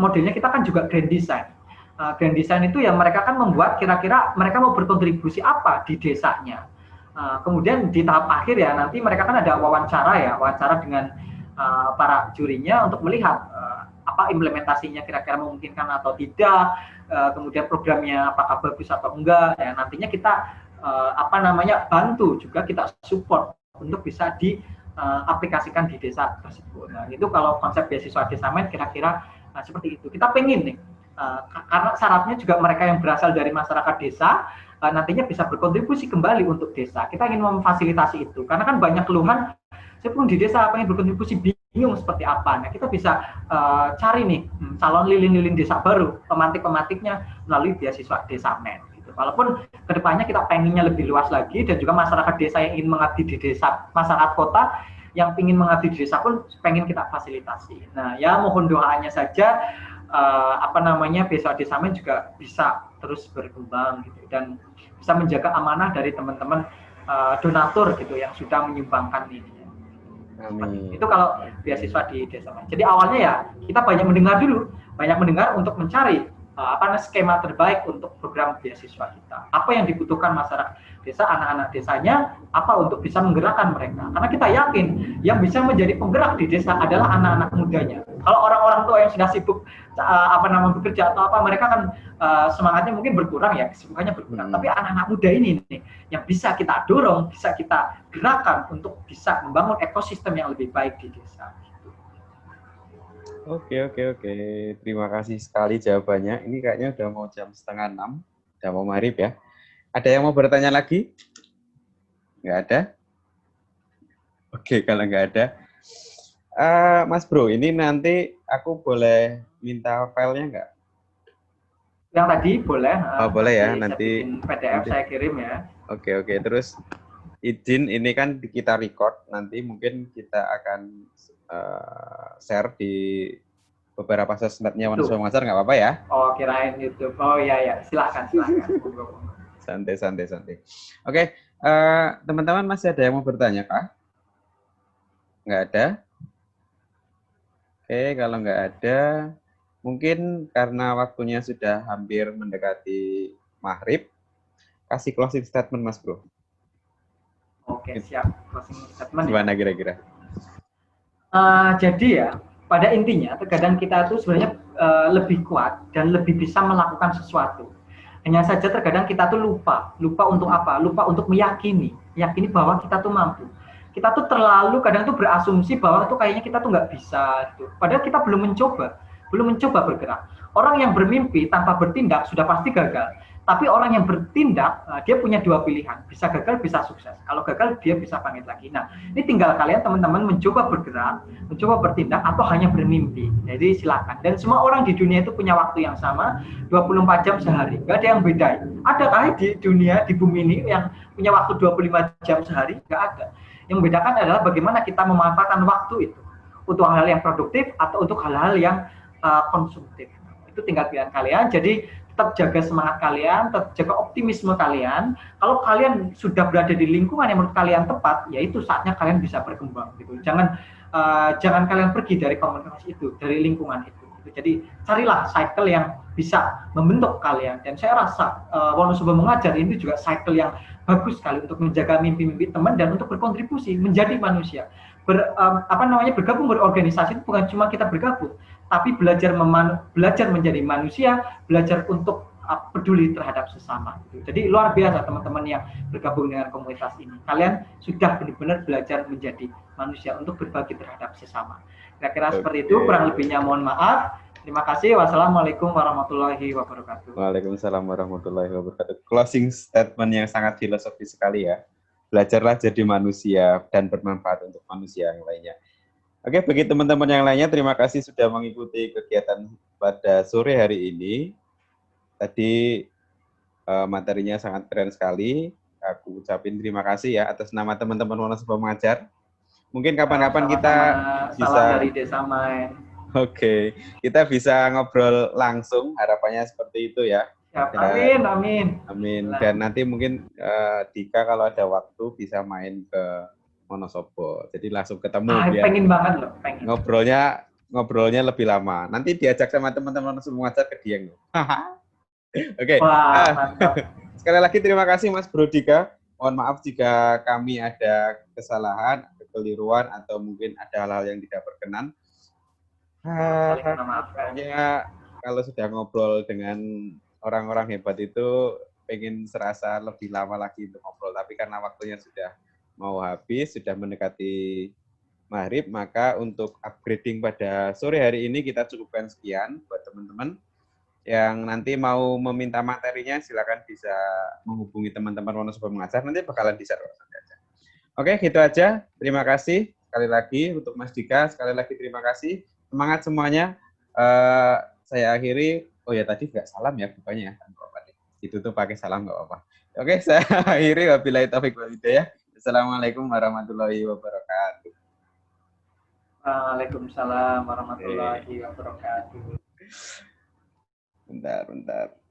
modelnya kita kan juga grand design. Grand design itu ya mereka kan membuat kira-kira mereka mau berkontribusi apa di desanya. Kemudian di tahap akhir ya nanti mereka kan ada wawancara dengan para jurinya untuk melihat apa implementasinya kira-kira memungkinkan atau tidak, kemudian programnya apakah bagus atau enggak. Ya nantinya kita bantu juga, kita support untuk bisa diaplikasikan di desa tersebut. Nah, itu kalau konsep beasiswa Desa Main kira-kira seperti itu. Kita pengen nih, karena syaratnya juga mereka yang berasal dari masyarakat desa nantinya bisa berkontribusi kembali untuk desa. Kita ingin memfasilitasi itu, karena kan banyak keluhan, saya pun di desa pengen berkontribusi, bingung seperti apa. Nah, kita bisa cari nih calon lilin-lilin desa baru, pemantik-pemantiknya melalui beasiswa Desa Main. Gitu. Walaupun kedepannya kita pengennya lebih luas lagi, dan juga masyarakat desa yang ingin mengabdi di desa, masyarakat kota yang ingin mengabdi di desa pun pengen kita fasilitasi. Nah, ya mohon doanya saja beasiswa Desa Main juga bisa terus berkembang gitu, dan bisa menjaga amanah dari teman-teman donatur gitu yang sudah menyumbangkan ini. Amin. Itu kalau beasiswa di Desa Main. Jadi awalnya ya kita banyak mendengar untuk mencari skema terbaik untuk program beasiswa kita. Apa yang dibutuhkan masyarakat desa, anak-anak desanya, apa untuk bisa menggerakkan mereka. Karena kita yakin yang bisa menjadi penggerak di desa adalah anak-anak mudanya. Kalau orang-orang tua yang sudah sibuk bekerja atau apa, mereka kan semangatnya mungkin berkurang ya, kesibukannya berkurang. Tapi anak-anak muda ini nih yang bisa kita dorong, bisa kita gerakan untuk bisa membangun ekosistem yang lebih baik di desa. Oke. Terima kasih sekali jawabannya. Ini kayaknya udah mau jam 5:30, udah mau maghrib ya. Ada yang mau bertanya lagi? Nggak ada? Oke, kalau nggak ada. Mas Bro, ini nanti aku boleh minta filenya nggak? Yang tadi boleh. Oh, boleh ya, nanti PDF nanti saya kirim ya. Oke. Terus izin, ini kan kita record, nanti mungkin kita akan share di beberapa sosmednya One Solo Mengajar, nggak apa-apa ya? Oh, kirain YouTube. Oh iya, silakan. Santai. Oke, teman-teman masih ada yang mau bertanya kah? Nggak ada? Oke, kalau nggak ada, mungkin karena waktunya sudah hampir mendekati maghrib, kasih closing statement Mas Bro. Oke, siap. Closing statement. Gimana kira-kira? Jadi ya, pada intinya terkadang kita itu sebenarnya lebih kuat dan lebih bisa melakukan sesuatu. Hanya saja terkadang kita tuh lupa untuk apa? Lupa untuk meyakini bahwa kita tuh mampu. Kita tuh terlalu kadang tuh berasumsi bahwa tuh kayaknya kita tuh nggak bisa. Gitu. Padahal kita belum mencoba bergerak. Orang yang bermimpi tanpa bertindak sudah pasti gagal. Tapi orang yang bertindak, dia punya dua pilihan. Bisa gagal, bisa sukses. Kalau gagal, dia bisa bangkit lagi. Nah, ini tinggal kalian teman-teman mencoba bergerak, mencoba bertindak, atau hanya bermimpi. Jadi silakan. Dan semua orang di dunia itu punya waktu yang sama, 24 jam sehari. Nggak ada yang beda. Adakah di dunia, di bumi ini yang punya waktu 25 jam sehari? Nggak ada. Yang membedakan adalah bagaimana kita memanfaatkan waktu itu. Untuk hal-hal yang produktif, atau untuk hal-hal yang konsumtif. Itu tinggal pilihan kalian. Jadi, tetap jaga semangat kalian, tetap jaga optimisme kalian. Kalau kalian sudah berada di lingkungan yang menurut kalian tepat, ya itu saatnya kalian bisa berkembang. Gitu. Jangan kalian pergi dari komunitas itu, dari lingkungan itu. Gitu. Jadi carilah cycle yang bisa membentuk kalian. Dan saya rasa One Solo Mengajar ini juga cycle yang bagus sekali untuk menjaga mimpi-mimpi teman dan untuk berkontribusi menjadi manusia. Bergabung berorganisasi itu bukan cuma kita bergabung, tapi belajar menjadi manusia, belajar untuk peduli terhadap sesama. Gitu. Jadi luar biasa teman-teman yang bergabung dengan komunitas ini. Kalian sudah benar-benar belajar menjadi manusia untuk berbagi terhadap sesama. Kira-kira seperti itu, kurang lebihnya mohon maaf. Terima kasih. Wassalamualaikum warahmatullahi wabarakatuh. Waalaikumsalam warahmatullahi wabarakatuh. Closing statement yang sangat filosofis sekali ya. Belajarlah jadi manusia dan bermanfaat untuk manusia yang lainnya. Oke, bagi teman-teman yang lainnya, terima kasih sudah mengikuti kegiatan pada sore hari ini. Tadi materinya sangat keren sekali. Aku ucapin terima kasih ya atas nama teman-teman Wonosobo Mengajar. Mungkin kapan-kapan kita bisa salam dari Desamain. Oke, kita bisa ngobrol langsung, harapannya seperti itu ya. Ya, amin, amin. Amin. Dan nanti mungkin Dika kalau ada waktu bisa main ke Wonosobo. Jadi langsung ketemu biar pengen banget loh, pengen. Ngobrolnya lebih lama. Nanti diajak sama teman-teman Wonosobo Mengajar ke Dieng. Oke. Wah, mantap. Sekali lagi terima kasih Mas Bro Dika. Mohon maaf jika kami ada kesalahan, kekeliruan atau mungkin ada hal-hal yang tidak berkenan. Pokoknya kalau sudah ngobrol dengan orang-orang hebat itu pengen serasa lebih lama lagi untuk ngobrol, tapi karena waktunya sudah mau habis, sudah mendekati maghrib, maka untuk upgrading pada sore hari ini kita cukupkan sekian. Buat teman-teman yang nanti mau meminta materinya, silakan bisa menghubungi teman-teman Wonosobo Mengajar, nanti bakalan di-share. Oke, gitu aja. Terima kasih sekali lagi untuk Mas Dika, sekali lagi terima kasih. Semangat semuanya. Saya akhiri. Oh ya tadi nggak salam ya bukannya ya. Itu tuh pakai salam nggak apa-apa. Oke, saya akhiri. Wabillahi taufiq wal hidayah. Assalamualaikum warahmatullahi wabarakatuh. Waalaikumsalam warahmatullahi wabarakatuh. Bentar.